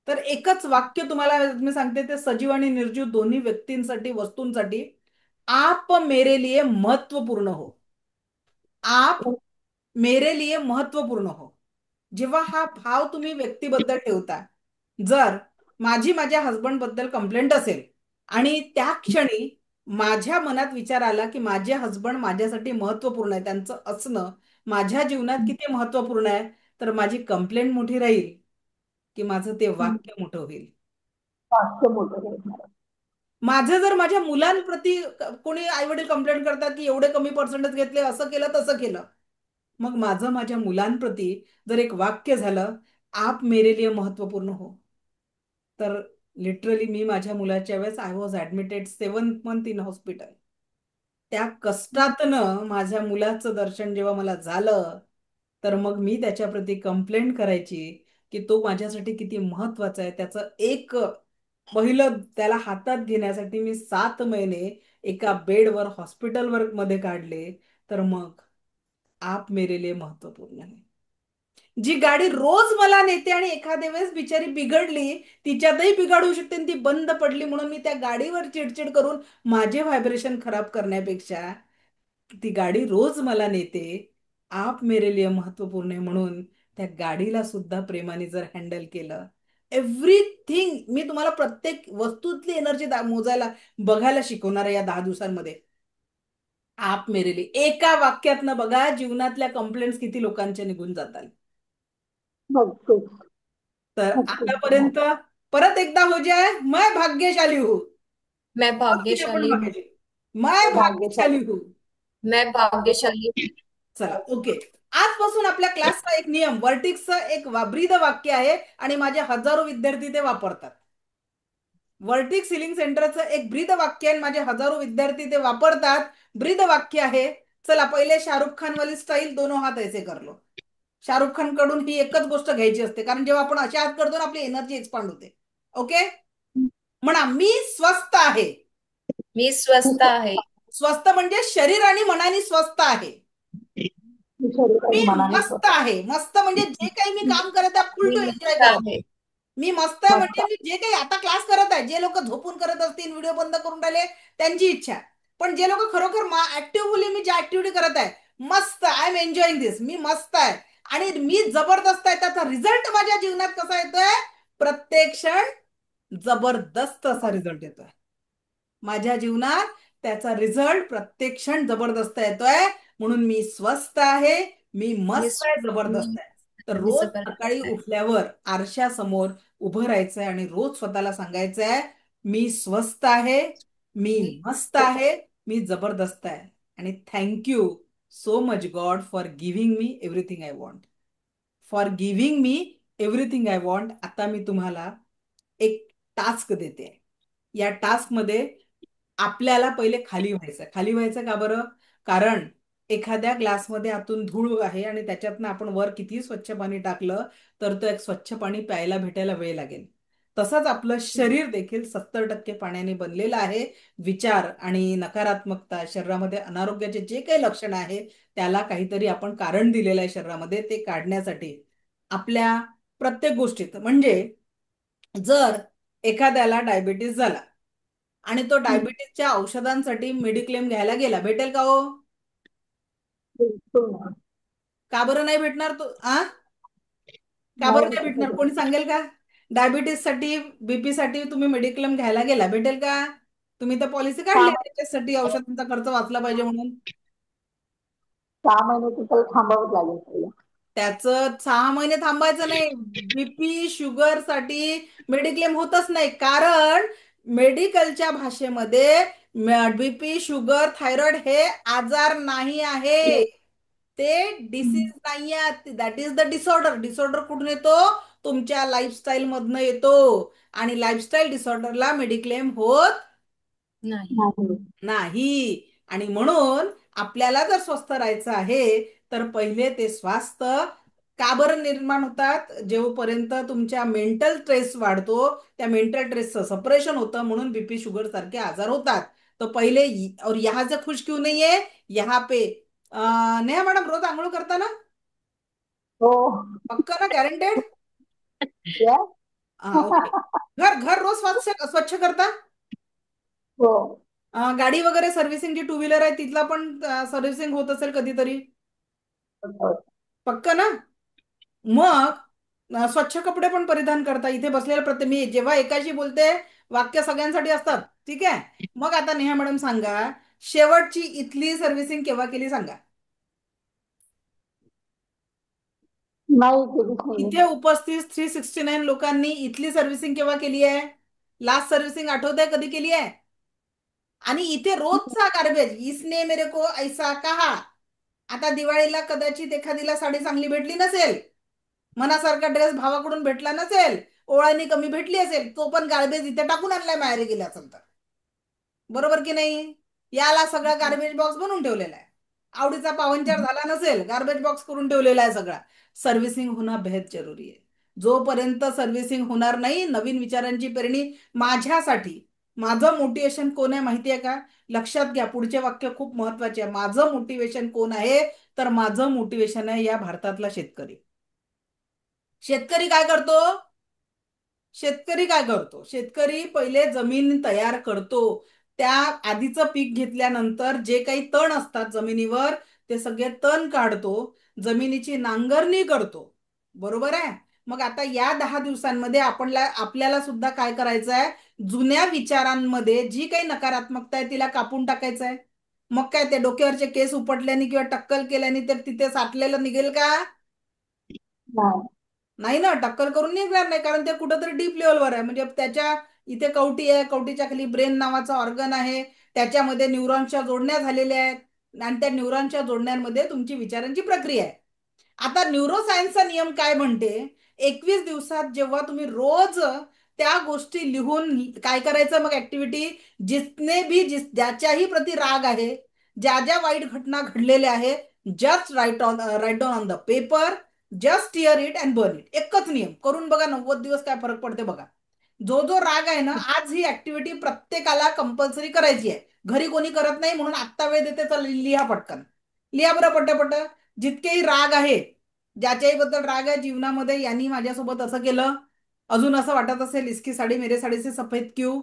तर एकच वाक्य तुम्हाला मी सांगते, ते सजीव आणि निर्जीव दोन्ही व्यक्तींसाठी, वस्तूंसाठी, आप मेरे लिए महत्वपूर्ण हो. आप मेरे लिए महत्वपूर्ण हो. जेव्हा हा भाव तुम्ही व्यक्तीबद्दल ठेवता, जर माझी माझ्या हस्बंड बद्दल कंप्लेंट असेल, आणि त्या क्षणी माझ्या मनात विचार आला की माझे हस्बंड माझ्यासाठी महत्वपूर्ण आहे, त्यांचं असणं माझ्या जीवनात किती महत्वपूर्ण आहे, तर माझी कंप्लेंट मोठी राहील की माझं ते वाक्य मोठं होईल. वाक्य मोठं करणार. माझं जर माझ्या मुलांप्रती कोणी आई वडील कंप्लेंट करतात की एवढे कमी पर्सेंटेज घेतले, असं केलं तसं केलं, मग माझं माझ्या मुलांप्रती जर एक वाक्य झालं, आप मेरे लिए महत्वपूर्ण हो, तर लिटरली मी माझ्या मुलाच्या वेळेस I was admitted 7 month in hospital. त्या कष्टातनं माझ्या मुलाचं दर्शन जेव्हा मला झालं, तर मग मी त्याच्याप्रती कंप्लेंट करायची की तो माझ्यासाठी किती महत्वाचा आहे. त्याचं एक पहिलं त्याला हातात घेण्यासाठी मी 7 महिने एका बेडवर हॉस्पिटलवर मध्ये काढले. तर मग आप मेरे लिए महत्वपूर्ण आहे. जी गाडी रोज मला नेते आणि एखाद्या वेळेस बिचारी बिघडली, तिच्यातही बिघाडू शकते, आणि ती बंद पडली म्हणून मी त्या गाडीवर चिडचिड करून माझे व्हायब्रेशन खराब करण्यापेक्षा, ती गाडी रोज मला नेते, आप मेरे लिए महत्वपूर्ण आहे म्हणून त्या गाडीला सुद्धा प्रेमाने जर हँडल केलं, एव्हरीथिंग. मी तुम्हाला प्रत्येक वस्तूतली एनर्जी मोजायला, बघायला शिकवणार आहे या 10 दिवसांमध्ये. आप मेरे लिए एका वाक्यातनं बघा जीवनातल्या कंप्लेंट्स किती लोकांच्या निघून जातात. नक्कीच. तर नक्कीच. आतापर्यंत परत एकदा हो जाए, मैं भाग्यशाली हूँ. मैं तिने पण भाग्यशाली हूँ. बघायची, मैं भाग्यशाली. भाग्यशाली हूँ. मैं भाग्यशाली हूँ. चला, ओके. आजपासून आपल्या क्लासचा एक नियम, वर्टिक्सचं एक ब्रीद वाक्य आहे, आणि माझे हजारो विद्यार्थी ते वापरतात. वर्टिक्स हिलिंग सेंटरचं एक ब्रीद वाक्य आहे, माझे हजारो विद्यार्थी ते वापरतात. ब्रीद वाक्य आहे. चला, पहिले शाहरुख खान वाली स्टाईल, दोनों हात ऐसे कर लो. शाहरुख खान कडून ही एकच गोष्ट घ्यायची असते, कारण जेव्हा आपण अशा हात करतो ना, आपली एनर्जी एक्सपांड होते. ओके. म्हणा, मी स्वस्थ आहे. मी स्वस्त आहे. स्वस्थ म्हणजे शरीर आणि मनाने स्वस्थ आहे. मी शरीराने मनाने मस्त आहे. मस्त म्हणजे जे काही मी काम करत आहे, फुल मी टू एन्जॉय मस्त करत आहे. आहे. मी मस्त आहे मस्त. म्हणजे मी जे काही आता क्लास करत आहे, जे लोक झोपून करत असतील, व्हिडिओ बंद करून राहिले, त्यांची इच्छा. पण जे लोक खरोखर ऍक्टिव्हली मी जी ऍक्टिव्हिटी करत आहे, मस्त, आय एम एन्जॉईंग दिस, मी मस्त आहे, आणि मी जबरदस्त आहे, त्याचा रिझल्ट माझ्या जीवनात कसा येतोय, प्रत्येक क्षण जबरदस्त असा रिझल्ट येतोय माझ्या जीवनात. त्याचा रिझल्ट प्रत्येक क्षण जबरदस्त येतोय. म्हणून मी स्वस्थ आहे, मी मी मस्त आहे, जबरदस्त आहे. तर मी रोज सकाळी जबरदस्त आहे. उठल्यावर आरशासमोर उभं राहायचंय आणि रोज स्वतःला सांगायचंय, मी स्वस्थ आहे, मी मस्त आहे, मी जबरदस्त आहे, आणि thank you so much God for giving me everything I want. For giving me everything I want. आता मी तुम्हाला एक टास्क देते. या टास्कमध्ये आपल्याला पहिले खाली व्हायचं. खाली व्हायचं का बरं? कारण एखाद्या ग्लासमध्ये आतून धूळ आहे, आणि त्याच्यातनं आपण वर किती स्वच्छ पाणी टाकलं, तर तो एक स्वच्छ पाणी प्यायला भेटायला वेळ लागेल. तसंच आपलं शरीर देखील 70% पाण्याने बनलेलं आहे. विचार आणि नकारात्मकता, शरीरामध्ये अनारोग्याचे जे काही लक्षण आहे, त्याला काहीतरी आपण कारण दिलेलं आहे शरीरामध्ये, ते काढण्यासाठी आपल्या प्रत्येक गोष्टीत, म्हणजे जर एखाद्याला डायबिटीस झाला आणि तो डायबिटीसच्या औषधांसाठी मेडिक्लेम घ्यायला गेला, भेटेल का हो? बिलकुल नाही. का बरं नाही भेटणार? तो का नाही बरं नाही भेटू भेटणार? शकत. कोणी सांगेल का? डायबिटीस साठी, बीपी साठी तुम्ही मेडिक्लेम घ्यायला गेला, भेटेल का? तुम्ही तर पॉलिसी काढली सहा आहे त्याच्यासाठी, औषधांचा खर्च वाचला पाहिजे म्हणून. 6 महिने तिथं थांबावंच लागेल पहिला. त्याचं 6 महिने थांबायचं नाही. बीपी शुगर साठी मेडिक्लेम होतच नाही, कारण मेडिकलच्या भाषेमध्ये बीपी शुगर थायरॉइड हे आजार नाही आहे, ते डिसीज नाही आहे. That is the disorder. Disorder कुठून येतो? तुमच्या लाईफस्टाईल मधनं येतो, आणि लाईफस्टाईल डिसऑर्डरला मेडिक्लेम होत नाही. नाही. नाही. आणि म्हणून आपल्याला जर स्वस्थ राहायचं आहे, तर पहिले ते स्वास्थ्य का बरं निर्माण होतात? जेव्हापर्यंत तुमच्या मेंटल स्ट्रेस वाढतो, त्या मेंटल स्ट्रेसचं सपरेशन होतं, म्हणून बीपी शुगर सारखे आजार होतात. तो पहिले और यहाँ से खुश क्यों नहीं है? यहाँ पे नेहा मॅडम रोज आंघोळ करता ना? हो. पक्का ना? गॅरंटेड? Yes. हा, ओके. घर घर रोज स्वच्छ स्वच्छ करता? हो. गाडी वगैरे सर्व्हिसिंग, जी टू व्हीलर आहे तिथला पण सर्व्हिसिंग होत असेल कधीतरी? हो. पक्क ना? मग स्वच्छ कपडे पण परिधान करता. इथे बसलेल्या मी जेव्हा एकाशी बोलते, वाक्य सगळ्यांसाठी असतात, ठीक आहे? मग आता नेहा मॅडम सांगा, शेवटची इथली सर्व्हिसिंग केव्हा केली सांगा? नाही केलीच नाही. इथे उपस्थित 369 लोकांनी इथली सर्व्हिसिंग केव्हा केली आहे? लास्ट सर्व्हिसिंग आठवत आहे कधी केली आहे? आणि इथे रोजचा गार्बेज, इसने मेरे को ऐसा कहा. आता दिवाळीला कदाचित एखादीला साडी चांगली भेटली नसेल, मनासारखा ड्रेस भावाकडून भेटला नसेल, ओळानी कमी भेटली असेल, तो पण गार्बेज इथे टाकून आणलाय माहेरी गेला असेल तर. बरोबर की नाही? याला सगळा गार्बेज बॉक्स बनवून ठेवलेला आहे. आवडीचा पाहुणचार झाला नसेल, गार्बेज बॉक्स करून ठेवलेला आहे सगळा. सर्व्हिसिंग होणं बेहद जरुरी आहे. जोपर्यंत सर्व्हिसिंग होणार नाही, नवीन विचारांची पेरणी. माझ्यासाठी माझं मोटिवेशन कोण आहे माहिती आहे का? लक्षात घ्या, पुढचे वाक्य खूप महत्वाचे आहे. माझं मोटिवेशन कोण आहे? तर माझं मोटिवेशन आहे या भारतातला शेतकरी. शेतकरी काय करतो? शेतकरी काय करतो? शेतकरी पहिले जमीन तयार करतो. त्या आधीचं पीक घेतल्यानंतर जे काही तण असतात जमिनीवर, ते सगळे तण काढतो, जमिनीची नांगरणी करतो. बरोबर आहे? मग आता या 10 दिवसांमध्ये आपल्याला सुद्धा काय करायचं आहे? जुन्या विचारांमध्ये जी काही नकारात्मकता आहे तिला कापून टाकायचं आहे. मग काय ते डोक्यावरचे केस उपटल्याने किंवा टक्कल केल्याने तर तिथे साठलेलं निघेल का? नाही. नाही ना, टक्कल करून निघणार नाही, कारण ते कुठंतरी डीप लेवलवर आहे. म्हणजे त्याच्या इथे कवटी आहे, कवटीच्या खाली ब्रेन नावाचा ऑर्गन आहे, त्याच्यामध्ये न्यूरॉन्सच्या जोडण्या झालेल्या आहेत, आणि त्या न्यूरॉन्सच्या जोडण्यांमध्ये तुमची विचारांची प्रक्रिया आहे. आता न्यूरोसायन्सचा नियम काय म्हणते? 21 दिवसात जेव्हा तुम्ही रोज त्या गोष्टी लिहून काय करायचं, मग ऍक्टिव्हिटी, ज्याच्याही प्रती राग आहे, ज्या ज्या वाईट घटना घडलेल्या आहे, just write down on the paper, just tear it and burn it. एकच नियम करून बघा, 90 दिवस काय फरक पडते बघा. जो जो राग आहे ना, आज ही ऍक्टिव्हिटी प्रत्येकाला कंपल्सरी करायची आहे. घरी कोणी करत नाही, म्हणून आत्ता वेळ देते, तर लिहा पटकन. लिहा बरं पटपट. जितकेही राग आहे, ज्याच्याही बद्दल राग आहे जीवनामध्ये, यांनी माझ्यासोबत असं केलं, अजून असं वाटत असेल इसकी साडी मेरे साडी से सफेद क्यू.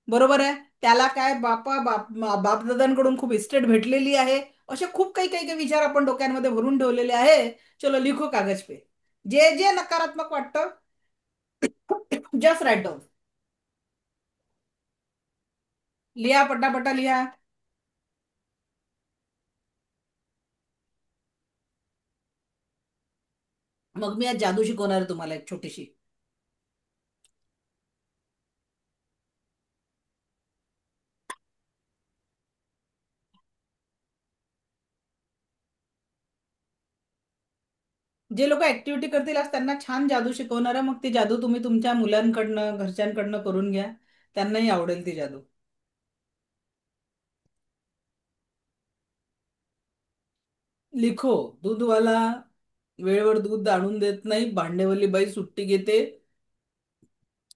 बरोबर आहे? त्याला काय बापदादांकडून खूप इस्टेट भेटलेली आहे. असे खूप काही काही काही विचार आपण डोक्यांमध्ये भरून ठेवलेले आहे. चलो लिखो कागज पे. जे जे नकारात्मक वाटतं, जस्ट राईट डाऊन. लिहा पटापटा लिहा. मग मी आज जादू शिकवणार आहे तुम्हाला, एक छोटीशी. जे लोक ऍक्टिव्हिटी करतील आज त्यांना छान जादू शिकवणार आहे. मग ती जादू तुम्ही तुमच्या मुलांकडनं, घरच्यांकडनं करून घ्या, त्यांनाही आवडेल ती जादू. लिखो. दूधवाला वेळेवर दूध आणून देत नाही, भांडेवाली बाई सुट्टी घेते,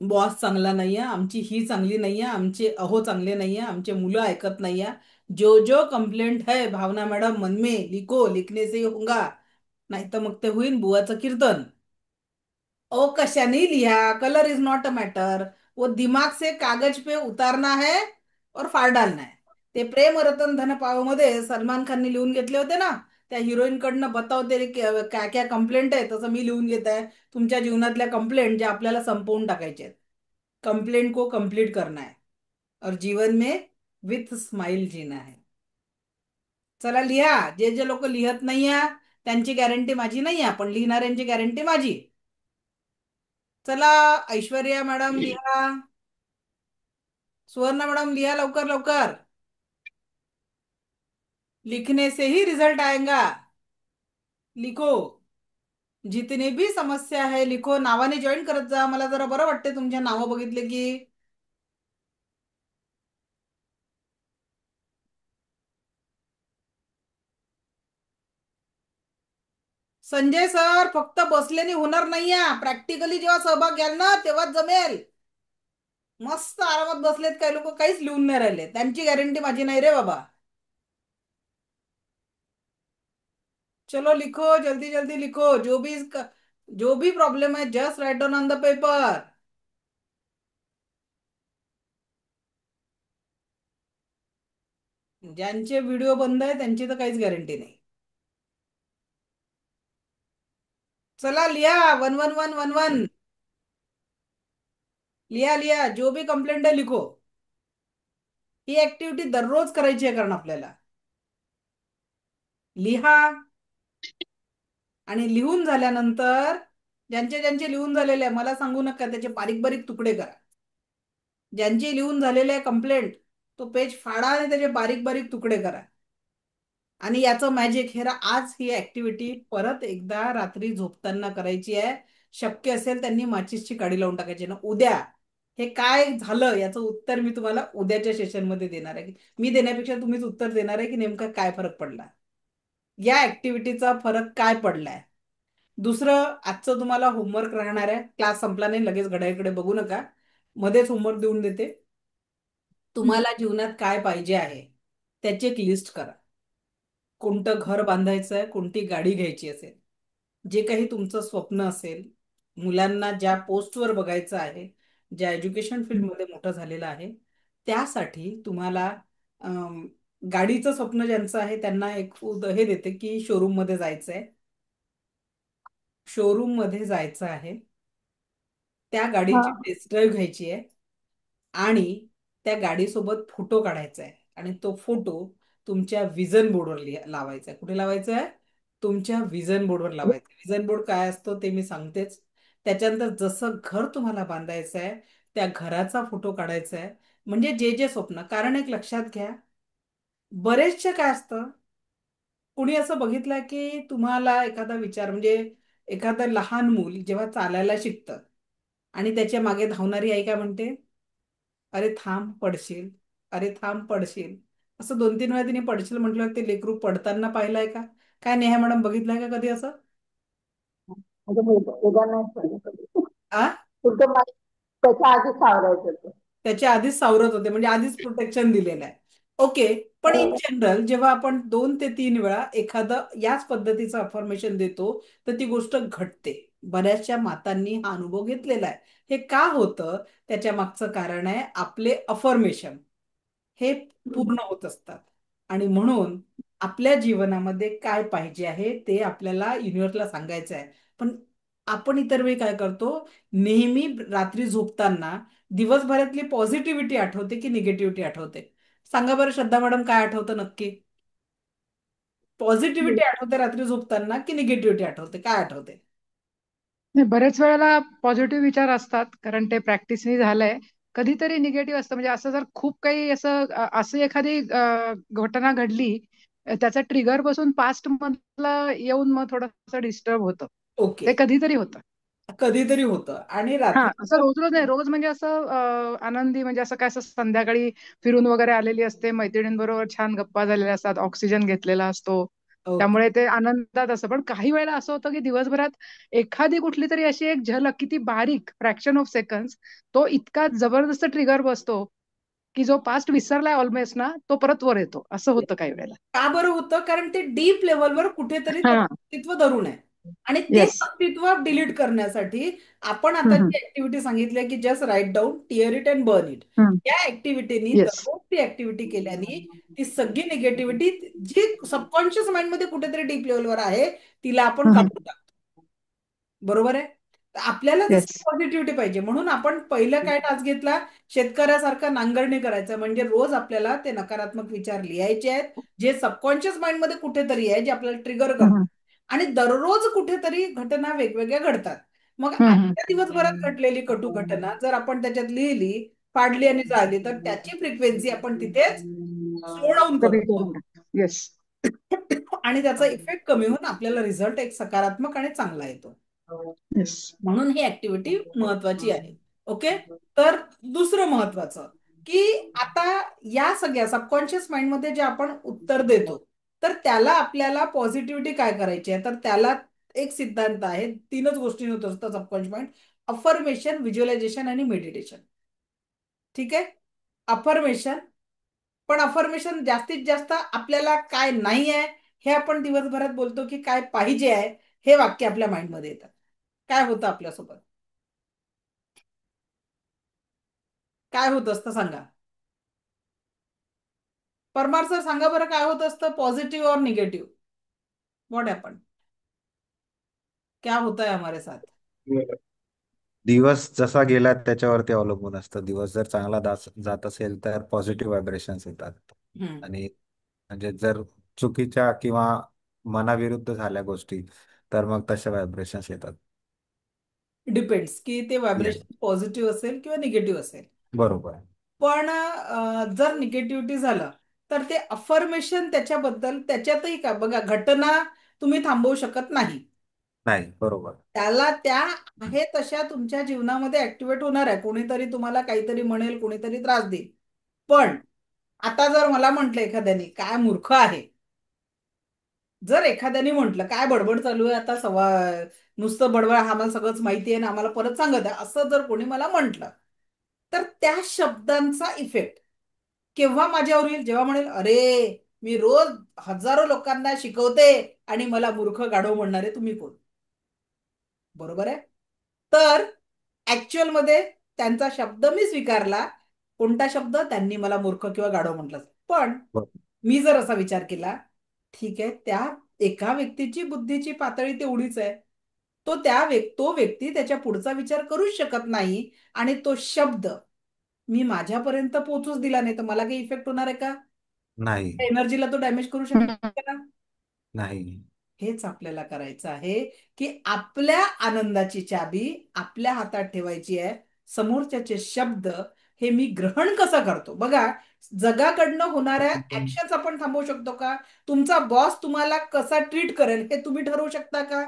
बॉस चांगला नाहीये, आमची ही चांगली नाहीये, आमचे अहो चांगले नाहीये, आमचे मुलं ऐकत नाहीये. जो जो कंप्लेंट है भावना मैडम मन में लिखो, लिखने से ही होगा, नाही तर मग ते होईल बुवाचं कीर्तन. ओ कशाने लिहा, colour is not a matter, वो दिमाग से कागज पे उतारना है और फाड़ डालना है. ते प्रेम रतन धन पाव मध्ये सलमान खानने लिहून घेतले होते ना, त्या हिरोईन कडनं बताव तेरे काय काय कंप्लेंट आहे, तसं मी लिहून घेत आहे तुमच्या जीवनातल्या कंप्लेंट ज्या आपल्याला संपवून टाकायच्या आहेत. कंप्लेंट को कंप्लीट करना है और जीवन में विथ स्माइल जीना है. चला लिहा. जे जे लोक लिहत नाही आहे त्यांची गॅरंटी माझी नाही आहे, पण लिहिणाऱ्यांची गॅरंटी माझी. चला ऐश्वर्या मॅडम लिहा, सुवर्णा मैडम लिया लवकर लवकर. लिखने से ही रिजल्ट आएगा. लिखो. जितनी भी समस्या है लिखो. नावाने जॉईन करत जा, मला जरा बरं वाटते तुमच्या नावं बघितले की. संजय सर, फक्त बसल्याने होणार नाही, प्रॅक्टिकली जेव्हा सहभाग घ्याल ना तेव्हाच जमेल. मस्त आरामात बसलेत काही लोक, काहीच लिहून नाही राहिले, त्यांची गॅरंटी माझी नाही रे बाबा. चलो लिखो, जल्दी जल्दी लिखो. जो भी प्रॉब्लम है just write down on the paper. ज्यांचे व्हिडिओ बंद आहे त्यांची तर काहीच गॅरंटी नाही. चला लिहा. 11111 लिहा लिहा. जो भी कंप्लेंट आहे लिखो. ही ऍक्टिव्हिटी दररोज करायची आहे, कारण आपल्याला लिहा. आणि लिहून झाल्यानंतर ज्यांचे ज्यांचे लिहून झालेले आहे मला सांगू नका, त्याचे बारीक बारीक तुकडे करा. ज्यांची लिहून झालेले आहे कंप्लेंट, तो पेज फाडा आणि त्याचे बारीक बारीक तुकडे करा. आणि याचं मॅजिक हे आज ही ऍक्टिव्हिटी परत एकदा रात्री झोपताना करायची आहे. शक्य असेल त्यांनी माचीसची काडी लावून टाकायची ना. उद्या हे काय झालं याचं उत्तर मी तुम्हाला उद्याच्या सेशनमध्ये देणार आहे. मी देण्यापेक्षा तुम्हीच उत्तर देणार आहे की नेमका काय फरक पडला, या ऍक्टिव्हिटीचा फरक काय पडलाय. दुसरं, आजचं तुम्हाला होमवर्क राहणार आहे. क्लास संपला नाही, लगेच घड्याळकडे बघू नका, मध्येच होमवर्क देऊन देते. तुम्हाला जीवनात काय पाहिजे आहे त्याची एक लिस्ट करा. कोणतं घर बांधायचं आहे, कोणती गाडी घ्यायची असेल, जे काही तुमचं स्वप्न असेल, मुलांना ज्या पोस्टवर बघायचं आहे, ज्या एज्युकेशन फील्डमध्ये मोठं झालेलं आहे, त्यासाठी तुम्हाला गाडीचं स्वप्न ज्यांचं आहे त्यांना एक हे देते की शोरूम मध्ये जायचं आहे. शोरूम मध्ये जायचं आहे, त्या हा. गाडीची टेस्ट ड्राईव्ह घ्यायची आहे आणि त्या गाडीसोबत फोटो काढायचा आहे. आणि तो फोटो तुमच्या विजन बोर्डवर लावायचा आहे. कुठे लावायचा आहे? तुमच्या विजन बोर्डवर लावायचं. विजन बोर्ड काय असतो ते मी सांगतेच. त्याच्यानंतर जसं घर तुम्हाला बांधायचं आहे त्या घराचा फोटो काढायचा आहे. म्हणजे जे जे स्वप्न, कारण एक लक्षात घ्या, बरेचसे काय असतं, कुणी असं बघितलं की तुम्हाला एखादा विचार, म्हणजे एखादं लहान मूल जेव्हा चालायला शिकतं आणि त्याच्या मागे धावणारी आई काय म्हणते, अरे थांब पडशील, अरे थांब पडशील. असं 2-3 वेळा तिने पडशील म्हटलं, ते लेकरू पडताना पाहिलंय का? काय नेहा मॅडम, बघितलंय का कधी असं? म्हणजे उद्या नाही पडलं कधी. आ फक्त मला त्याच्या आधी सावरायचं होतं. त्याच्या आधीच सावरत होते, म्हणजे आधीच प्रोटेक्शन दिलेलं आहे. ओके. पण इन जनरल जेव्हा आपण 2 ते 3 वेळा एखादं याच पद्धतीचं अफर्मेशन देतो तर ती गोष्ट घडते. बऱ्याचशा मातांनी हा अनुभव घेतलेला आहे. हे का होतं त्याच्या मागचं कारण आहे आपले अफर्मेशन हे पूर्ण होत असतात. आणि म्हणून आपल्या जीवनामध्ये काय पाहिजे आहे ते आपल्याला युनिव्हर्सला सांगायचं आहे. पण आपण इतर वेळी काय करतो, नेहमी रात्री झोपताना दिवसभरातली पॉझिटिव्हिटी आठवते की निगेटिव्हिटी आठवते? सांगा बरं श्रद्धा मॅडम, काय आठवतं नक्की? पॉझिटिव्हिटी आठवते रात्री झोपताना की निगेटिव्हिटी आठवते? काय आठवते? नाही, बरेच वेळेला पॉझिटिव्ह विचार असतात, कारण ते प्रॅक्टिसही झालंय. कधीतरी निगेटिव्ह असतं, म्हणजे असं जर खूप काही असं एखादी घटना घडली, त्याचा ट्रिगर बसून पास्ट मधला येऊन मग थोडंसं डिस्टर्ब होतं. ओके. ते कधीतरी होतं. कधीतरी होतं आणि हा, असं रात्री रोज रोज नाही. रोज म्हणजे असं आनंदी, म्हणजे असं काय, असं संध्याकाळी फिरून वगैरे आलेली असते, मैत्रिणींबरोबर छान गप्पा झालेल्या असतात, ऑक्सिजन घेतलेला असतो, ओके. त्यामुळे ते आनंदात असतं. पण काही वेळेला असं होतं की दिवसभरात एखादी कुठली तरी अशी एक झलक, किती बारीक, फ्रॅक्शन ऑफ सेकंड, तो इतका जबरदस्त ट्रिगर बसतो की जो पास्ट विसरलाय ऑलमोस्ट ना, तो परत वर येतो. असं होतं काही वेळेला. का बरं होतं? कारण ते डीप लेवलवर कुठेतरी हा, त्याचं अस्तित्व धरून आहे. आणि ते येस. अस्तित्व डिलीट करण्यासाठी आपण आता जी ऍक्टिव्हिटी सांगितली की just write down, tear it and burn it, या ऍक्टिव्हिटीनी येस. दररोज ती ऍक्टिव्हिटी केल्याने ती सगळी निगेटिव्हिटी जी सबकॉन्शियस माइंड मध्ये कुठेतरी डीप लेवलवर आहे तिला आपण काढून टाकतो. बरोबर आहे. तर आपल्याला येस. तशी पॉझिटिव्हिटी पाहिजे, म्हणून आपण पहिलं काय टास्क घेतला, शेतकऱ्यासारखा नांगरणी करायचं, म्हणजे रोज आपल्याला ते नकारात्मक विचार लिहायचे आहेत जे सबकॉन्शियस माइंड मध्ये कुठेतरी आहे, जे आपल्याला ट्रिगर करतात. आणि दररोज कुठेतरी घटना वेगवेगळ्या घडतात. मग आजच्या दिवसभरात घडलेली कटू घटना जर आपण त्याच्यात लिहिली, फाडली आणि जाळली, तर त्याची फ्रिक्वेन्सी आपण तिथेच सोडवून कमी करतो करून टाक. येस. आणि त्याचा इफेक्ट कमी होऊन आपल्याला रिझल्ट एक सकारात्मक आणि चांगला येतो. येस. म्हणून ही ऍक्टिव्हिटी महत्वाची आहे. ओके. तर दुसरं महत्वाचं की आता या सगळ्या सबकॉन्शियस माइंड मध्ये जे आपण उत्तर देतो, तर त्याला आपल्याला पॉझिटिव्हिटी काय करायची आहे, तर त्याला एक सिद्धांत आहे, तीनच गोष्टी होत असतं सबकॉन्शियस माइंड: अफर्मेशन, व्हिज्युअलायझेशन आणि मेडिटेशन. ठीक आहे. अफर्मेशन, पण अफर्मेशन जास्तीत जास्त आपल्याला काय नाही आहे हे आपण दिवसभरात बोलतो की काय पाहिजे आहे हे वाक्य आपल्या माइंडमध्ये येतात. काय होतं आपल्यासोबत, काय होत असतं सांगा. परमार सर सांगा बरं, काय होत असतं, पॉझिटिव्ह और निगेटिव्ह, व्हॉट हॅपन, क्या होता है हमारे साथ. दिवस जसा गेला त्याच्यावरती अवलंबून असतं. दिवस जर चांगला जात असेल तर पॉझिटिव्ह व्हायब्रेशन्स येतात. हम्म. आणि म्हणजे जर चुकीच्या किंवा मनाविरुद्ध झाल्या गोष्टी तर मग तशा व्हायब्रेशन्स येतात. डिपेंड्स की ते Yes. व्हायब्रेशन पॉझिटिव्ह असेल किंवा निगेटिव्ह असेल. बरोबर. पण जर निगेटिव्हिटी झालं तर ते अफर्मेशन त्याच्याबद्दल, त्याच्यातही का बघा, घटना तुम्ही थांबवू शकत नाही, नाही. बरोबर. त्याला त्या आहे तशा तुमच्या जीवनामध्ये ऍक्टिव्हेट होणार आहे. कोणीतरी तुम्हाला काहीतरी म्हणेल, कोणीतरी त्रास देईल. पण आता जर मला म्हटलं एखाद्याने काय मूर्ख आहे, जर एखाद्याने म्हटलं काय बडबड चालू आहे आता, नुसतं बडबड, आम्हाला सगळंच माहिती आहे ना, आम्हाला परत सांगत आहे, असं जर कोणी मला म्हटलं, तर त्या शब्दांचा इफेक्ट केव्हा माझ्यावर येईल, जेव्हा म्हणेल अरे मी रोज हजारो लोकांना शिकवते आणि मला मूर्ख गाढव म्हणणारे तुम्ही कोण. बरोबर आहे. तर ऍक्च्युअल मध्ये त्यांचा शब्द मी स्वीकारला. कोणता शब्द, त्यांनी मला मूर्ख किंवा गाढव म्हटलं, पण बरोबर. मी जर असा विचार केला, ठीक आहे, त्या एका व्यक्तीची बुद्धीची पातळी तेवढीच आहे, तो व्यक्ती त्याच्या पुढचा विचार करूच शकत नाही, आणि तो शब्द मी माझ्यापर्यंत पोहोचूच दिला नाही, तर मला काही इफेक्ट होणार आहे का, नाही. एनर्जीला तो डॅमेज करू शकतो का. नाही. हेच आपल्याला करायचं आहे की आपल्या आनंदाची चाबी आपल्या हातात ठेवायची आहे. समोरच्याचे शब्द हे मी ग्रहण कसं करतो, बघा, जगाकडनं होणाऱ्या ऍक्शन्स आपण थांबवू शकतो का, तुमचा बॉस तुम्हाला कसा ट्रीट करेल हे तुम्ही ठरवू शकता का,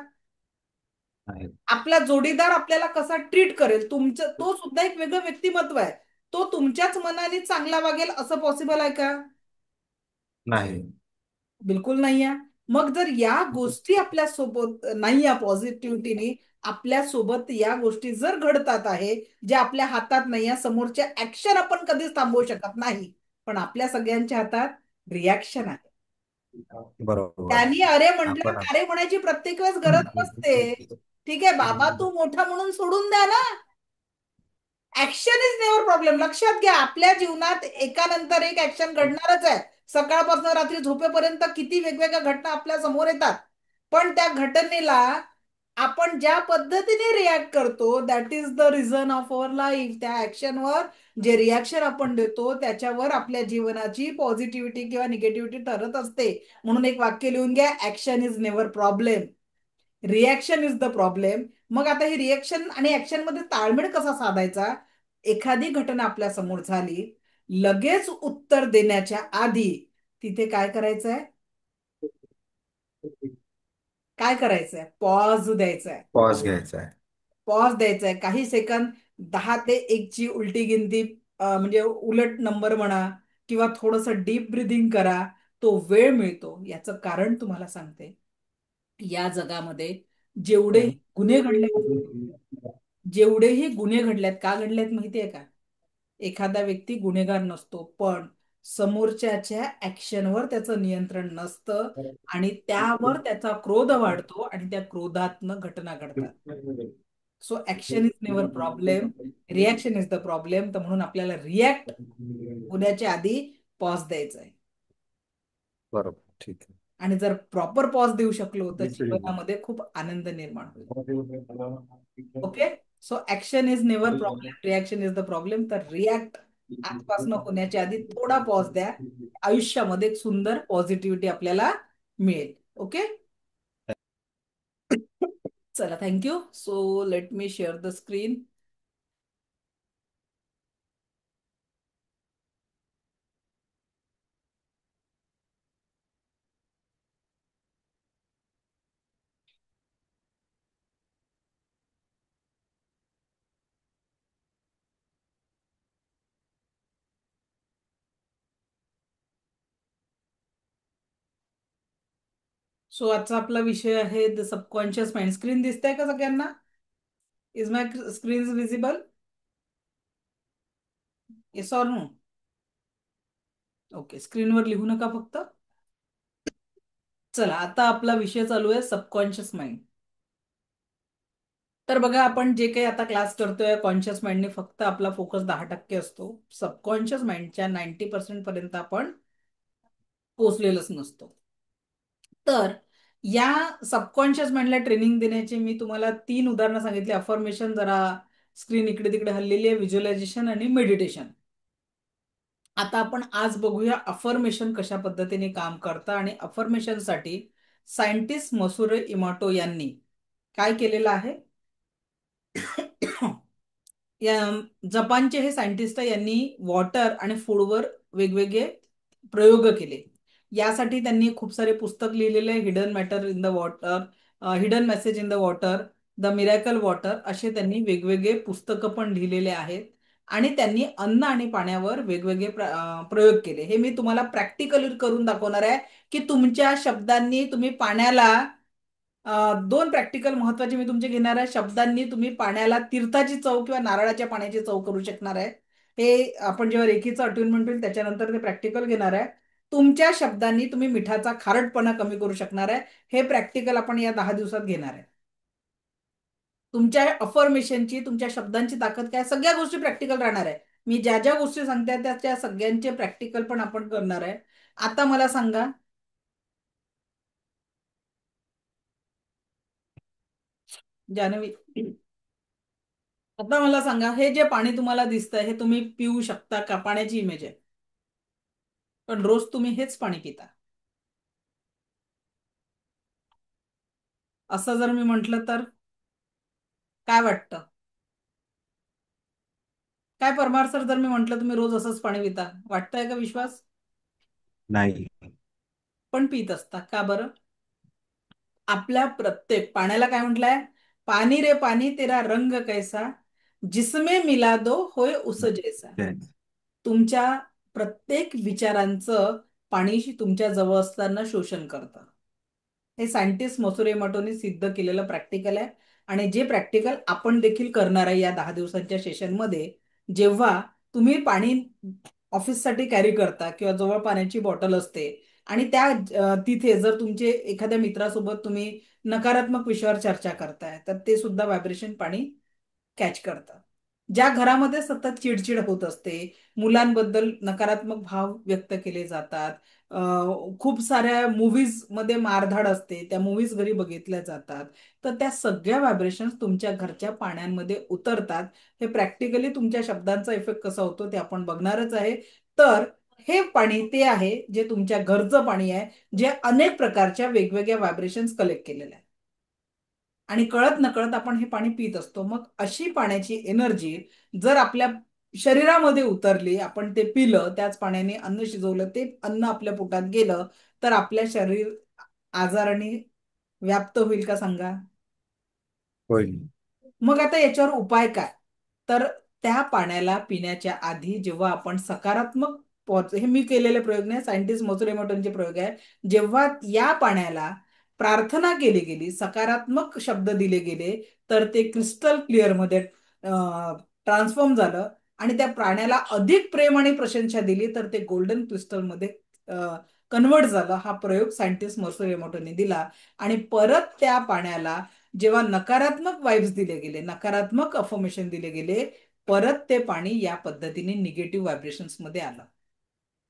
नाही. आपला जोडीदार आपल्याला कसा ट्रीट करेल, तुमचं तो सुद्धा एक वेगळं व्यक्तिमत्व आहे, तो तुमच्याच मनाने चांगला वागेल असं पॉसिबल आहे का. नाही. बिलकुल नाही आहे. मग जर या गोष्टी आपल्या सोबत नाही आहे, पॉझिटिव्हिटीने आपल्या सोबत या गोष्टी जर घडतात आहे ज्या आपल्या हातात नाही आहे, समोरच्या ऍक्शन आपण कधीच थांबवू शकत नाही, पण आपल्या सगळ्यांच्या हातात रिॲक्शन आहे. बरोबर. त्यांनी अरे म्हटलं, आपण अरे म्हणायची प्रत्येक वेळेस गरज नसते. ठीक आहे बाबा, तू मोठा म्हणून सोडून द्या ना. Action is never problem. लक्षात घ्या, आपल्या जीवनात एकानंतर एक ऍक्शन घडणारच आहे. सकाळपासून रात्री झोपेपर्यंत किती वेगवेगळ्या घटना आपल्या समोर येतात, पण त्या घटनेला आपण ज्या पद्धतीने रिॲक्ट करतो, that is the reason of our life. त्या ऍक्शनवर जे रिॲक्शन आपण देतो त्याच्यावर आपल्या जीवनाची पॉझिटिव्हिटी किंवा निगेटिव्हिटी ठरत असते. म्हणून एक वाक्य लिहून घ्या: action is never problem, reaction is the problem. मग आता ही रिॲक्शन आणि ऍक्शन मध्ये ताळमेळ कसा साधायचा, एखादी घटना आपल्या समोर झाली, लगेच उत्तर देण्याच्या आधी तिथे काय करायचंय, काय करायचंय, पॉज द्यायचा आहे. पॉज घ्यायचा आहे. पॉज द्यायचा आहे काही सेकंद, 10 ते 1 ची उलटी गिनती, म्हणजे उलट नंबर म्हणा, किंवा थोडंसं डीप ब्रिदिंग करा. तो वेळ मिळतो याचं कारण तुम्हाला सांगते. या जगामध्ये जेवढे गुन्हे घडले, जेवढेही गुन्हे घडल्यात, का घडल्यात माहितीये का, एखादा व्यक्ती गुन्हेगार नसतो, पण समोरच्याच्या ऍक्शनवर त्याचं नियंत्रण नसतं आणि त्यावर त्याचा क्रोध वाढतो आणि त्या क्रोधातनं घटना घडतात. So action is never problem, reaction is the problem. तर म्हणून आपल्याला रिॲक्ट होण्याच्या आधी पॉज द्यायचा आहे. बरोबर, ठीक आहे. आणि जर प्रॉपर पॉज देऊ शकलो तर जीवनामध्ये खूप आनंद निर्माण होईल. Okay, so action is never problem, reaction is the problem. तर रिॲक्ट आजपासून होण्याच्या आधी थोडा पॉज द्या. आयुष्यामध्ये एक सुंदर पॉझिटिव्हिटी आपल्याला मिळेल. ओके, चला, thank you. So let me share the screen. So आजचा आपला विषय आहे द सबकॉन्शियस माइंड. स्क्रीन दिसतंय का सगळ्यांना? Is my screen visible? Yes or no? Okay, स्क्रीनवर लिहू नका फक्त. चला, आता आपला विषय चालू आहे सबकॉन्शियस माइंड. तर बघा, आपण जे काही आता क्लास करतोय कॉन्शियस माइंडने फक्त आपला फोकस 10% असतो. सबकॉन्शियस माइंडच्या 90% पर्यंत आपण पोहोचलेलंच नसतो. तर या सबकॉन्शियस माइंडला ट्रेनिंग देण्याचे मी तुम्हाला 3 उदाहरणं सांगितली. अफर्मेशन, जरा स्क्रीन इकडे तिकडे हललेली आहे, व्हिज्युअलायझेशन आणि मेडिटेशन. आता आपण आज बघूया अफर्मेशन कशा पद्धतीने काम करतं. आणि अफर्मेशनसाठी सायंटिस्ट मसुरो इमोटो यांनी काय केलेलं आहे? या जपानचे हे सायंटिस्ट यांनी वॉटर आणि फूडवर वेगवेगळे प्रयोग केले. यासाठी त्यांनी खूप सारे पुस्तक लिहिलेले, hidden matter in the water, hidden message in the water, the miracle water, असे त्यांनी वेगवेगळे पुस्तकं पण लिहिलेले आहेत. आणि त्यांनी अन्न आणि पाण्यावर वेगवेगळे प्रयोग केले. हे मी तुम्हाला प्रॅक्टिकली करून दाखवणार आहे की तुमच्या शब्दांनी तुम्ही पाण्याला 2 प्रॅक्टिकल महत्वाचे मी तुमचे घेणार आहे. शब्दांनी तुम्ही पाण्याला तीर्थाची चव किंवा नारळाच्या पाण्याची चव करू शकणार आहे. हे आपण जेव्हा रेखीचं अट्युनमेंट होईल त्याच्यानंतर ते प्रॅक्टिकल घेणार आहे. तुमच्या शब्दांनी तुम्ही मिठाचा खारटपणा कमी करू शकणार आहे. हे प्रॅक्टिकल आपण या 10 दिवसात घेणार आहे. तुमच्या अफर्मेशनची, तुमच्या शब्दांची ताकद काय, सगळ्या गोष्टी प्रॅक्टिकल राहणार आहे. मी ज्या ज्या गोष्टी सांगते त्या सगळ्यांचे प्रॅक्टिकल पण आपण करणार आहे. आता मला सांगा, जान्हवी, आता मला सांगा, हे जे पाणी तुम्हाला दिसतंय हे तुम्ही पिऊ शकता का? पाण्याची इमेज आहे, पण रोज तुम्ही हेच पाणी पिता. असं जर मी म्हंटल तर काय वाटतं? काय परमार सर, जर मी म्हंटल तुम्ही रोज असंच पाणी पिता, वाटतंय का विश्वास? नाही. पण पित असता का बरं? आपल्या प्रत्येक पाण्याला काय म्हटलंय? पाणी रे पाणी तेरा रंग कैसा, जिसमे मिला दो होय उस जैसा. तुमच्या प्रत्येक विचारांचं पाणीशी तुमच्या जवळ असताना शोषण करतं. हे सायंटिस्ट मसुरो इमोटोने सिद्ध केलेलं प्रॅक्टिकल आहे. आणि जे प्रॅक्टिकल आपण देखील करणार आहे या 10 दिवसांच्या सेशनमध्ये. जेव्हा तुम्ही पाणी ऑफिससाठी कॅरी करता किंवा जवळ पाण्याची बॉटल असते आणि तिथे जर तुमचे एखाद्या मित्रासोबत तुम्ही नकारात्मक विषयावर चर्चा करताय तर ते सुद्धा व्हायब्रेशन पाणी कॅच करतं. ज्या घरामध्ये सतत चिडचिड होत असते, मुलांबद्दल नकारात्मक भाव व्यक्त केले जातात, खूप साऱ्या मूवीज मध्ये मारधाड असते, त्या मूवीज घरी बघितल्या जातात, तर त्या सगळ्या व्हायब्रेशन्स तुमच्या घरच्या पाण्यामध्ये उतरतात. हे प्रॅक्टिकली तुमच्या शब्दांचा इफेक्ट कसा होतो ते आपण बघणारच आहे. तर हे पाणी ते आहे जे तुमच्या घरचं पाणी आहे, जे अनेक प्रकारच्या वेगवेगळ्या व्हायब्रेशन्स कलेक्ट केलेल्या आहेत आणि कळत नकळत आपण हे पाणी पित असतो. मग अशी पाण्याची एनर्जी जर आपल्या शरीरामध्ये उतरली, आपण ते पिलं, त्याच पाण्याने अन्न शिजवलं, ते अन्न आपल्या पोटात गेलं, तर आपल्या शरीर आजाराने व्याप्त होईल का सांगा? होईल. मग आता याच्यावर उपाय काय? तर त्या पाण्याला पिण्याच्या आधी जेव्हा आपण सकारात्मक हे मी केलेले प्रयोग नाही, सायंटिस्ट मसुरो इमोटोचे प्रयोग आहे. जेव्हा या पाण्याला प्रार्थना केली गेली, सकारात्मक शब्द दिले गेले, तर ते क्रिस्टल क्लिअर मध्ये ट्रान्सफॉर्म झालं आणि त्या प्राण्याला अधिक प्रेम आणि प्रशंसा दिली तर ते गोल्डन क्रिस्टलमध्ये कन्वर्ट झालं. हा प्रयोग सायंटिस्ट मसो इमोटोने दिला आणि परत त्या पाण्याला जेव्हा नकारात्मक वाइब्स दिले गेले, नकारात्मक अफर्मेशन दिले गेले, परत ते पाणी या पद्धतीने निगेटिव्ह व्हायब्रेशन्स मध्ये आलं.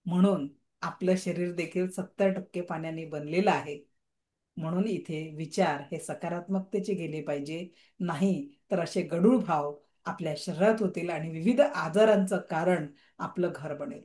म्हणून आपलं शरीर देखील 70% पाण्याने बनलेलं आहे. म्हणून इथे विचार हे सकारात्मकतेचे गेले पाहिजे, नाही तर असे गढूळ भाव आपल्या शरीरात होतील आणि विविध आजारांचं कारण आपलं घर बनेल.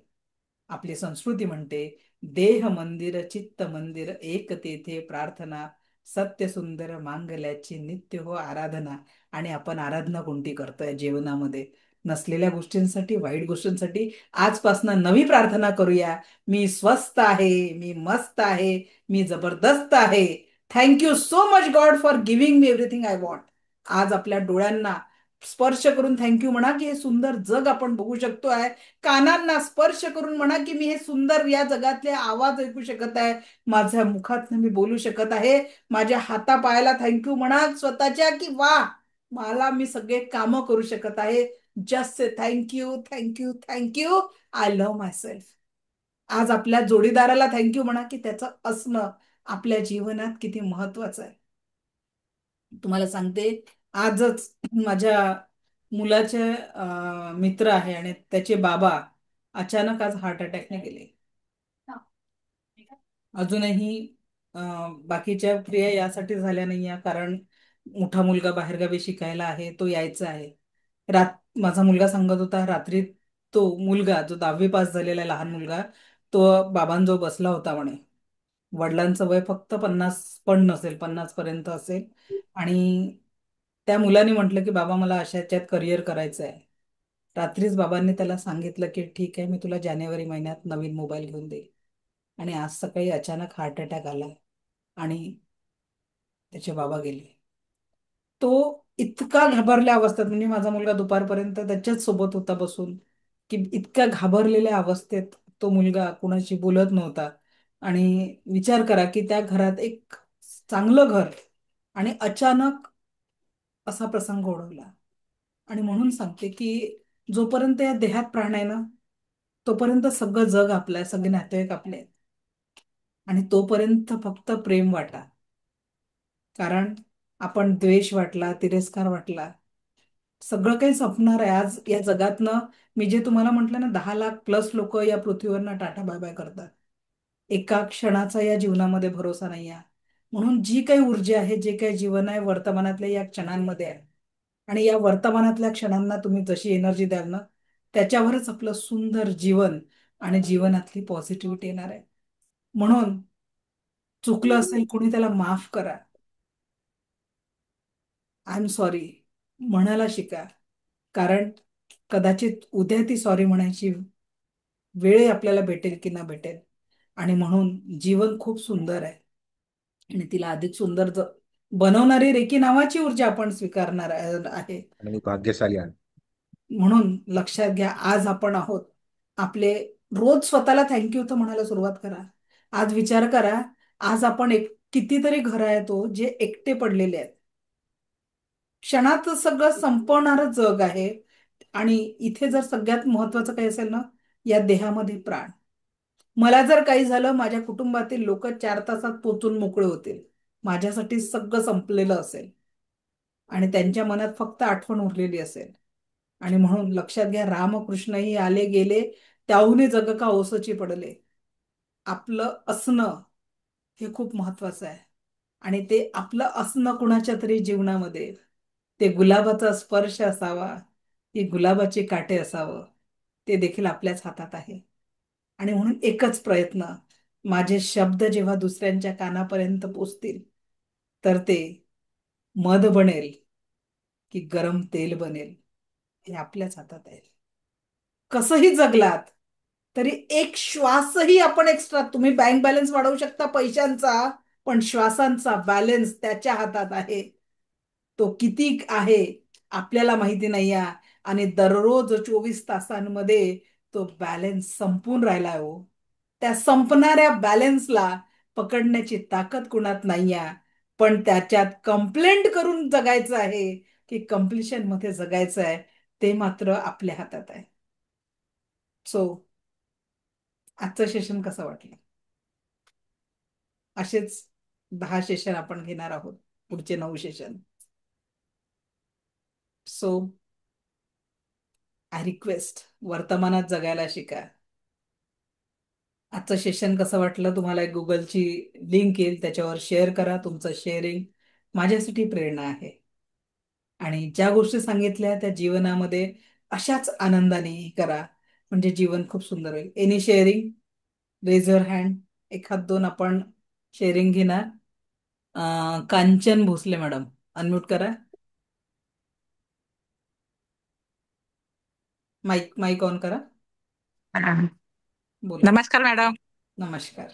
आपली संस्कृती म्हणते, देह मंदिर चित्त मंदिर एक तेथे प्रार्थना, सत्य सुंदर मांगल्याची नित्य हो आराधना. आणि आपण आराधना कोणती करतोय जीवनामध्ये? नसलेल्या गोष्टींसाठी, वाईट गोष्टींसाठी. आजपासून नवी प्रार्थना करूया, मी स्वस्त आहे, मी मस्त आहे, मी जबरदस्त आहे. Thank you so much God for giving me everything I want. आज आपल्या डोळ्यांना स्पर्श करून थँक्यू म्हणा की हे सुंदर जग आपण बघू शकतोय. कानांना स्पर्श करून म्हणा की मी हे सुंदर या जगातले आवाज ऐकू शकत आहे. माझ्या मुखात मी बोलू शकत आहे. माझ्या हातापायाला थँक्यू म्हणा स्वतःच्या की वा, मला मी सगळे कामं करू शकत आहे. Just say thank you thank you thank you. I love my self. आज आपल्या जोडीदाराला थँक्यू म्हणा की त्याचं असणं आपल्या जीवनात किती महत्वाचं आहे. तुम्हाला सांगते, आजच माझ्या मुलाचे मित्र आहे आणि त्याचे बाबा अचानक आज हार्ट अटॅकने गेले. अजूनही बाकीच्या क्रिया यासाठी झाल्या नाहीये कारण मोठा मुलगा बाहेरगावी शिकायला आहे, तो यायचा आहे. माझा मुलगा सांगत होता रात्री, तो मुलगा जो 10वी पास झालेला आहे, लहान मुलगा, तो बाबांजवळ बसला होता म्हणे. वडिलांचं वय फक्त 50 पण नसेल, 50 पर्यंत असेल. आणि त्या मुलाने म्हटलं की बाबा मला अशा याच्यात करिअर करायचं आहे. रात्रीच बाबांनी त्याला सांगितलं की ठीक आहे, मी तुला जानेवारी महिन्यात नवीन मोबाईल घेऊन देईल. आणि आज सकाळी अचानक हार्ट अटॅक आला आणि त्याचे बाबा गेले. तो इतका घाबरल्या अवस्थेत, म्हणजे माझा मुलगा दुपारपर्यंत त्याच्याच सोबत होता बसून, की इतक्या घाबरलेल्या अवस्थेत तो मुलगा कुणाशी बोलत नव्हता. आणि विचार करा की त्या घरात एक चांगलं घर आणि अचानक असा प्रसंग ओढवला. आणि म्हणून सांगते की जोपर्यंत या देहात प्राण आहे ना, तोपर्यंत सगळं जग आपलं आहे, सगळे नातेवाईक आपले आहेत. आणि तोपर्यंत फक्त प्रेम वाटा. कारण आपण द्वेष वाटला, तिरस्कार वाटला, सगळं काही संपणार आहे. आज या जगातनं मी जे तुम्हाला म्हटलं ना, 10 लाख प्लस लोक या पृथ्वीवरनं टाटा बाय बाय करतात. एका क्षणाचा या जीवनामध्ये भरोसा नाही आहे. म्हणून जी काही ऊर्जा आहे, जे काही जीवन आहे, वर्तमानातल्या या क्षणांमध्ये आहे. आणि या वर्तमानातल्या क्षणांना तुम्ही जशी एनर्जी द्याल ना, त्याच्यावरच आपलं सुंदर जीवन आणि जीवनातली पॉझिटिव्हिटी येणार आहे. म्हणून चुकलं असेल कोणी, त्याला माफ करा. आय एम सॉरी म्हणायला शिका. कारण कदाचित उद्या ती सॉरी म्हणायची वेळ आपल्याला भेटेल की ना भेटेल. आणि म्हणून जीवन खूप सुंदर आहे आणि तिला अधिक सुंदर बनवणारी रेकी नावाची ऊर्जा आपण स्वीकारणार आहे. आणि भाग्यशाली आहे. म्हणून लक्षात घ्या, आज आपण आहोत. आपले रोज स्वतःला थँक्यू तर म्हणायला सुरुवात करा. आज विचार करा, आज आपण कितीतरी घर आहेत जे एकटे पडलेले आहेत. क्षणात सगळं संपवणारं जग आहे. आणि इथे जर सगळ्यात महत्वाचं काही असेल ना, या देहामध्ये प्राण. मला जर काही झालं, माझ्या कुटुंबातील लोक 4 तासात पोचून मोकळे होतील. माझ्यासाठी सगळं संपलेलं असेल आणि त्यांच्या मनात फक्त आठवण उरलेली असेल. आणि म्हणून लक्षात घ्या, रामकृष्णही आले गेले, त्याहूनही जग का ओसची पडले. आपलं असणं हे खूप महत्वाचं आहे. आणि ते आपलं असणं कुणाच्या तरी जीवनामध्ये, ते गुलाबाचा स्पर्श असावा की गुलाबाचे काटे असावं, ते देखील आपल्याच हातात आहे. आणि म्हणून एकच प्रयत्न, माझे शब्द जेव्हा दुसऱ्यांच्या कानापर्यंत पोचतील तर ते मध बनेल की गरम तेल बनेल, हे आपल्याच हातात आहे. कसंही जगलात तरी एक श्वासही आपण एक्स्ट्रा, तुम्ही बँक बॅलन्स वाढवू शकता पैशांचा, पण श्वासांचा बॅलन्स त्याच्या हातात आहे. तो किती आहे आपल्याला माहिती नाही आहे. आणि दररोज 24 तासांमध्ये तो बॅलन्स संपून राहिला हो. त्या संपणाऱ्या बॅलन्सला पकडण्याची ताकद कुणात नाही आहे. पण त्याच्यात कंप्लेंट करून जगायचं आहे की कम्प्लिशन मध्ये जगायचं आहे. ते मात्र आपल्या हातात आहे. सो आजचं सेशन कसं वाटलं? असेच 10 सेशन आपण घेणार आहोत, पुढचे 9 सेशन. सो आय रिक्वेस्ट, वर्तमानात जगायला शिका. आजचं सेशन कसं वाटलं तुम्हाला? एक गुगलची लिंक येईल, त्याच्यावर शेअर करा. तुमचं शेअरिंग माझ्यासाठी प्रेरणा आहे. आणि ज्या गोष्टी सांगितल्या त्या जीवनामध्ये अशाच आनंदाने करा, म्हणजे जीवन खूप सुंदर होईल. Any sharing? Raise your hand. एखाद दोन आपण शेअरिंग घेणार. कांचन भोसले मॅडम, अनम्यूट करा. माईक माईक ऑन करा. बोला. नमस्कार मॅडम. नमस्कार.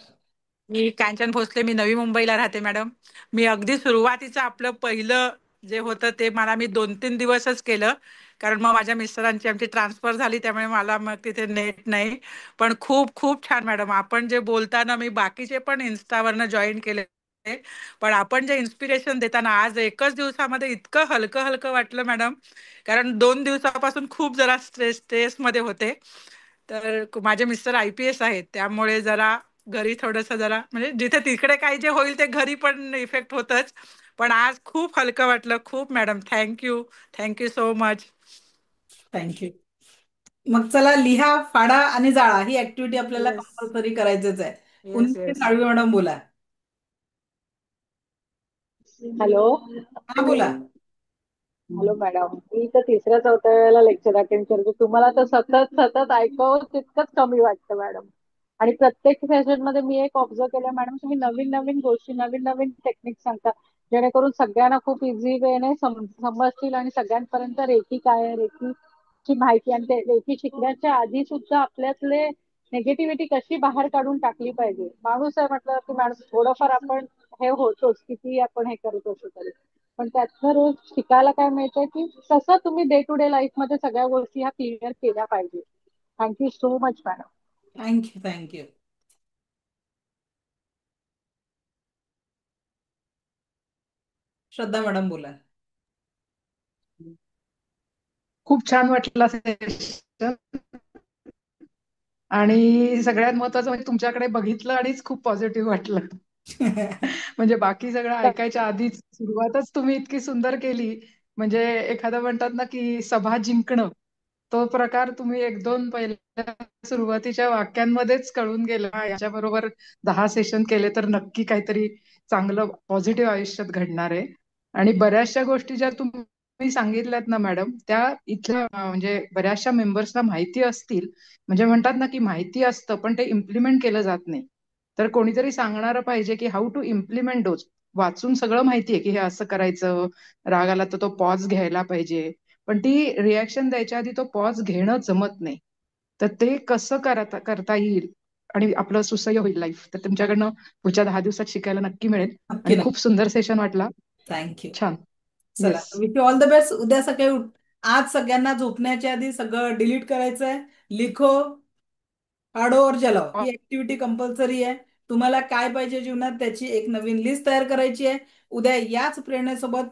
मी कांचन भोसले, मी नवी मुंबईला राहते मॅडम. मी अगदी सुरुवातीचं आपलं पहिलं जे होतं ते मी 2-3 दिवसच केलं, कारण मग माझ्या मिस्टरांची आमची ट्रान्सफर झाली, त्यामुळे मला मग तिथे नेट नाही. पण खूप खूप छान मॅडम, आपण जे बोलताना मी बाकीचे पण इन्स्टावरनं जॉईन केले, पण आपण जे इन्स्पिरेशन देताना आज एकच दिवसामध्ये इतकं हलकं हलकं वाटलं मॅडम. कारण 2 दिवसापासून खूप जरा स्ट्रेसमध्ये होते. तर माझे मिस्टर IPS आहेत, त्यामुळे जरा घरी थोडस जरा म्हणजे जिथे तिकडे काही जे होईल ते घरी पण इफेक्ट होतच. पण आज खूप हलकं वाटलं. खूप madam, thank you. Thank you so much. Thank you. मग चला, लिहा, फाडा आणि जाळा. ही ऍक्टिव्हिटी आपल्याला येस, कंपल्सरी करायचंच आहे. येस, उन्नती येस. साळवे मॅडम, बोला. हॅलो. हा, बोला. हॅलो मॅडम, मी तर 3ऱ्या-4थ्या वेळेला लेक्चर अटेंड करते. तुम्हाला तर सतत सतत ऐकावं तितकंच कमी वाटतं मॅडम. आणि प्रत्येक सेशन मध्ये मी एक ऑब्झर्व केलं मॅडम, तुम्ही नवीन नवीन गोष्टी, नवीन नवीन टेक्निक सांगता, जेणेकरून सगळ्यांना खूप इझी वेने समजतील आणि सगळ्यांपर्यंत रेकी काय आहे, रेकीची माहिती, आणि ते रेकी शिकण्याच्या आधी सुद्धा आपल्यातले निगेटिव्हिटी कशी बाहेर काढून टाकली पाहिजे. माणूस आहे म्हटलं की माणूस थोडंफार आपण हे होतोच, किती आपण हे करत असू तरी. पण त्यातनं रोज शिकायला काय मिळतं की कसं तुम्ही डे टू डे लाईफ मध्ये सगळ्या गोष्टी ह्या क्लिअर केल्या पाहिजे. Thank you so much madam. Thank you. Thank you. Shraddha madam, बोला. खूप छान वाटलं सेशन. आणि सगळ्यात महत्वाचं म्हणजे तुमच्याकडे बघितलं आणिच खूप पॉझिटिव्ह वाटलं. म्हणजे बाकी सगळं ऐकायच्या आधीच सुरुवातच तुम्ही इतकी सुंदर केली. म्हणजे एखादं म्हणतात ना की सभा जिंकणं, तो प्रकार तुम्ही 1-2 पहिल्या सुरुवातीच्या वाक्यांमध्येच कळून गेला. याच्याबरोबर 10 सेशन केले तर नक्की काहीतरी चांगलं पॉझिटिव्ह आयुष्यात घडणार आहे. आणि बऱ्याचशा गोष्टी ज्या तुम्ही सांगितल्यात ना मॅडम, त्या इथल्या म्हणजे बऱ्याचशा मेंबर्सला माहिती असतील. म्हणजे म्हणतात ना की माहिती असतं पण ते इम्प्लिमेंट केलं जात नाही. तर कोणीतरी सांगणारं पाहिजे की हाऊ टू इम्प्लिमेंट दोज. वाचून सगळं माहितीये की हे असं करायचं, राग आला तर तो पॉज घ्यायला पाहिजे, पण ती रिॲक्शन द्यायच्या आधी तो पॉज घेणं जमत नाही. तर ते कसं करता येईल आणि आपलं सुसह्य होईल लाईफ, तर तुमच्याकडनं पुढच्या 10 दिवसात शिकायला नक्की मिळेल. नक्की आणि नक्की. खूप सुंदर सेशन वाटला. थँक्यू. छान. चला, yes. Wish you all the best. उद्या सकाळी आज सगळ्यांना झोपण्याच्या आधी सगळं डिलीट करायचंय. लिखो, पाडो और जलाओ, ही ऍक्टिव्हिटी कंपल्सरी आहे. तुम्हाला काय पाहिजे जीवनात त्याची एक नवीन लिस्ट तयार करायची आहे. उद्या याच प्रेरणेसोबत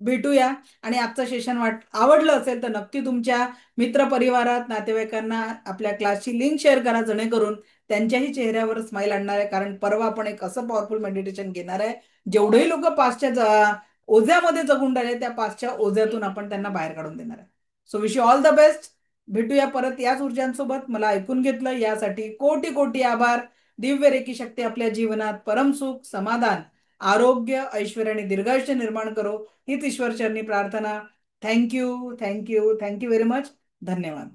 भेटूया. आणि आजचं सेशन आवडलं असेल तर नक्की तुमच्या मित्र परिवारात, नातेवाईकांना आपल्या क्लासची लिंक शेअर करा, जेणेकरून त्यांच्याही चेहऱ्यावर स्माईल आणणार आहे. कारण परवा आपण एक असं पॉवरफुल मेडिटेशन घेणार आहे, जेवढेही लोक पाचच्या ओझ्यामध्ये जगून राहिले, त्या पाचच्या ओझ्यातून आपण त्यांना बाहेर काढून देणार आहे. So wish you all the best. भेटूया परत याच ऊर्जांसोबत. मला ऐकून घेतलं यासाठी कोटी कोटी आभार. दिव्य रेकी शक्ती आपल्या जीवनात परमसुख, समाधान, आरोग्य, ऐश्वर्य आणि दीर्घायुष्य निर्माण करो, हीच ईश्वरचरणी प्रार्थना. Thank you. Thank you. Thank you very much. धन्यवाद.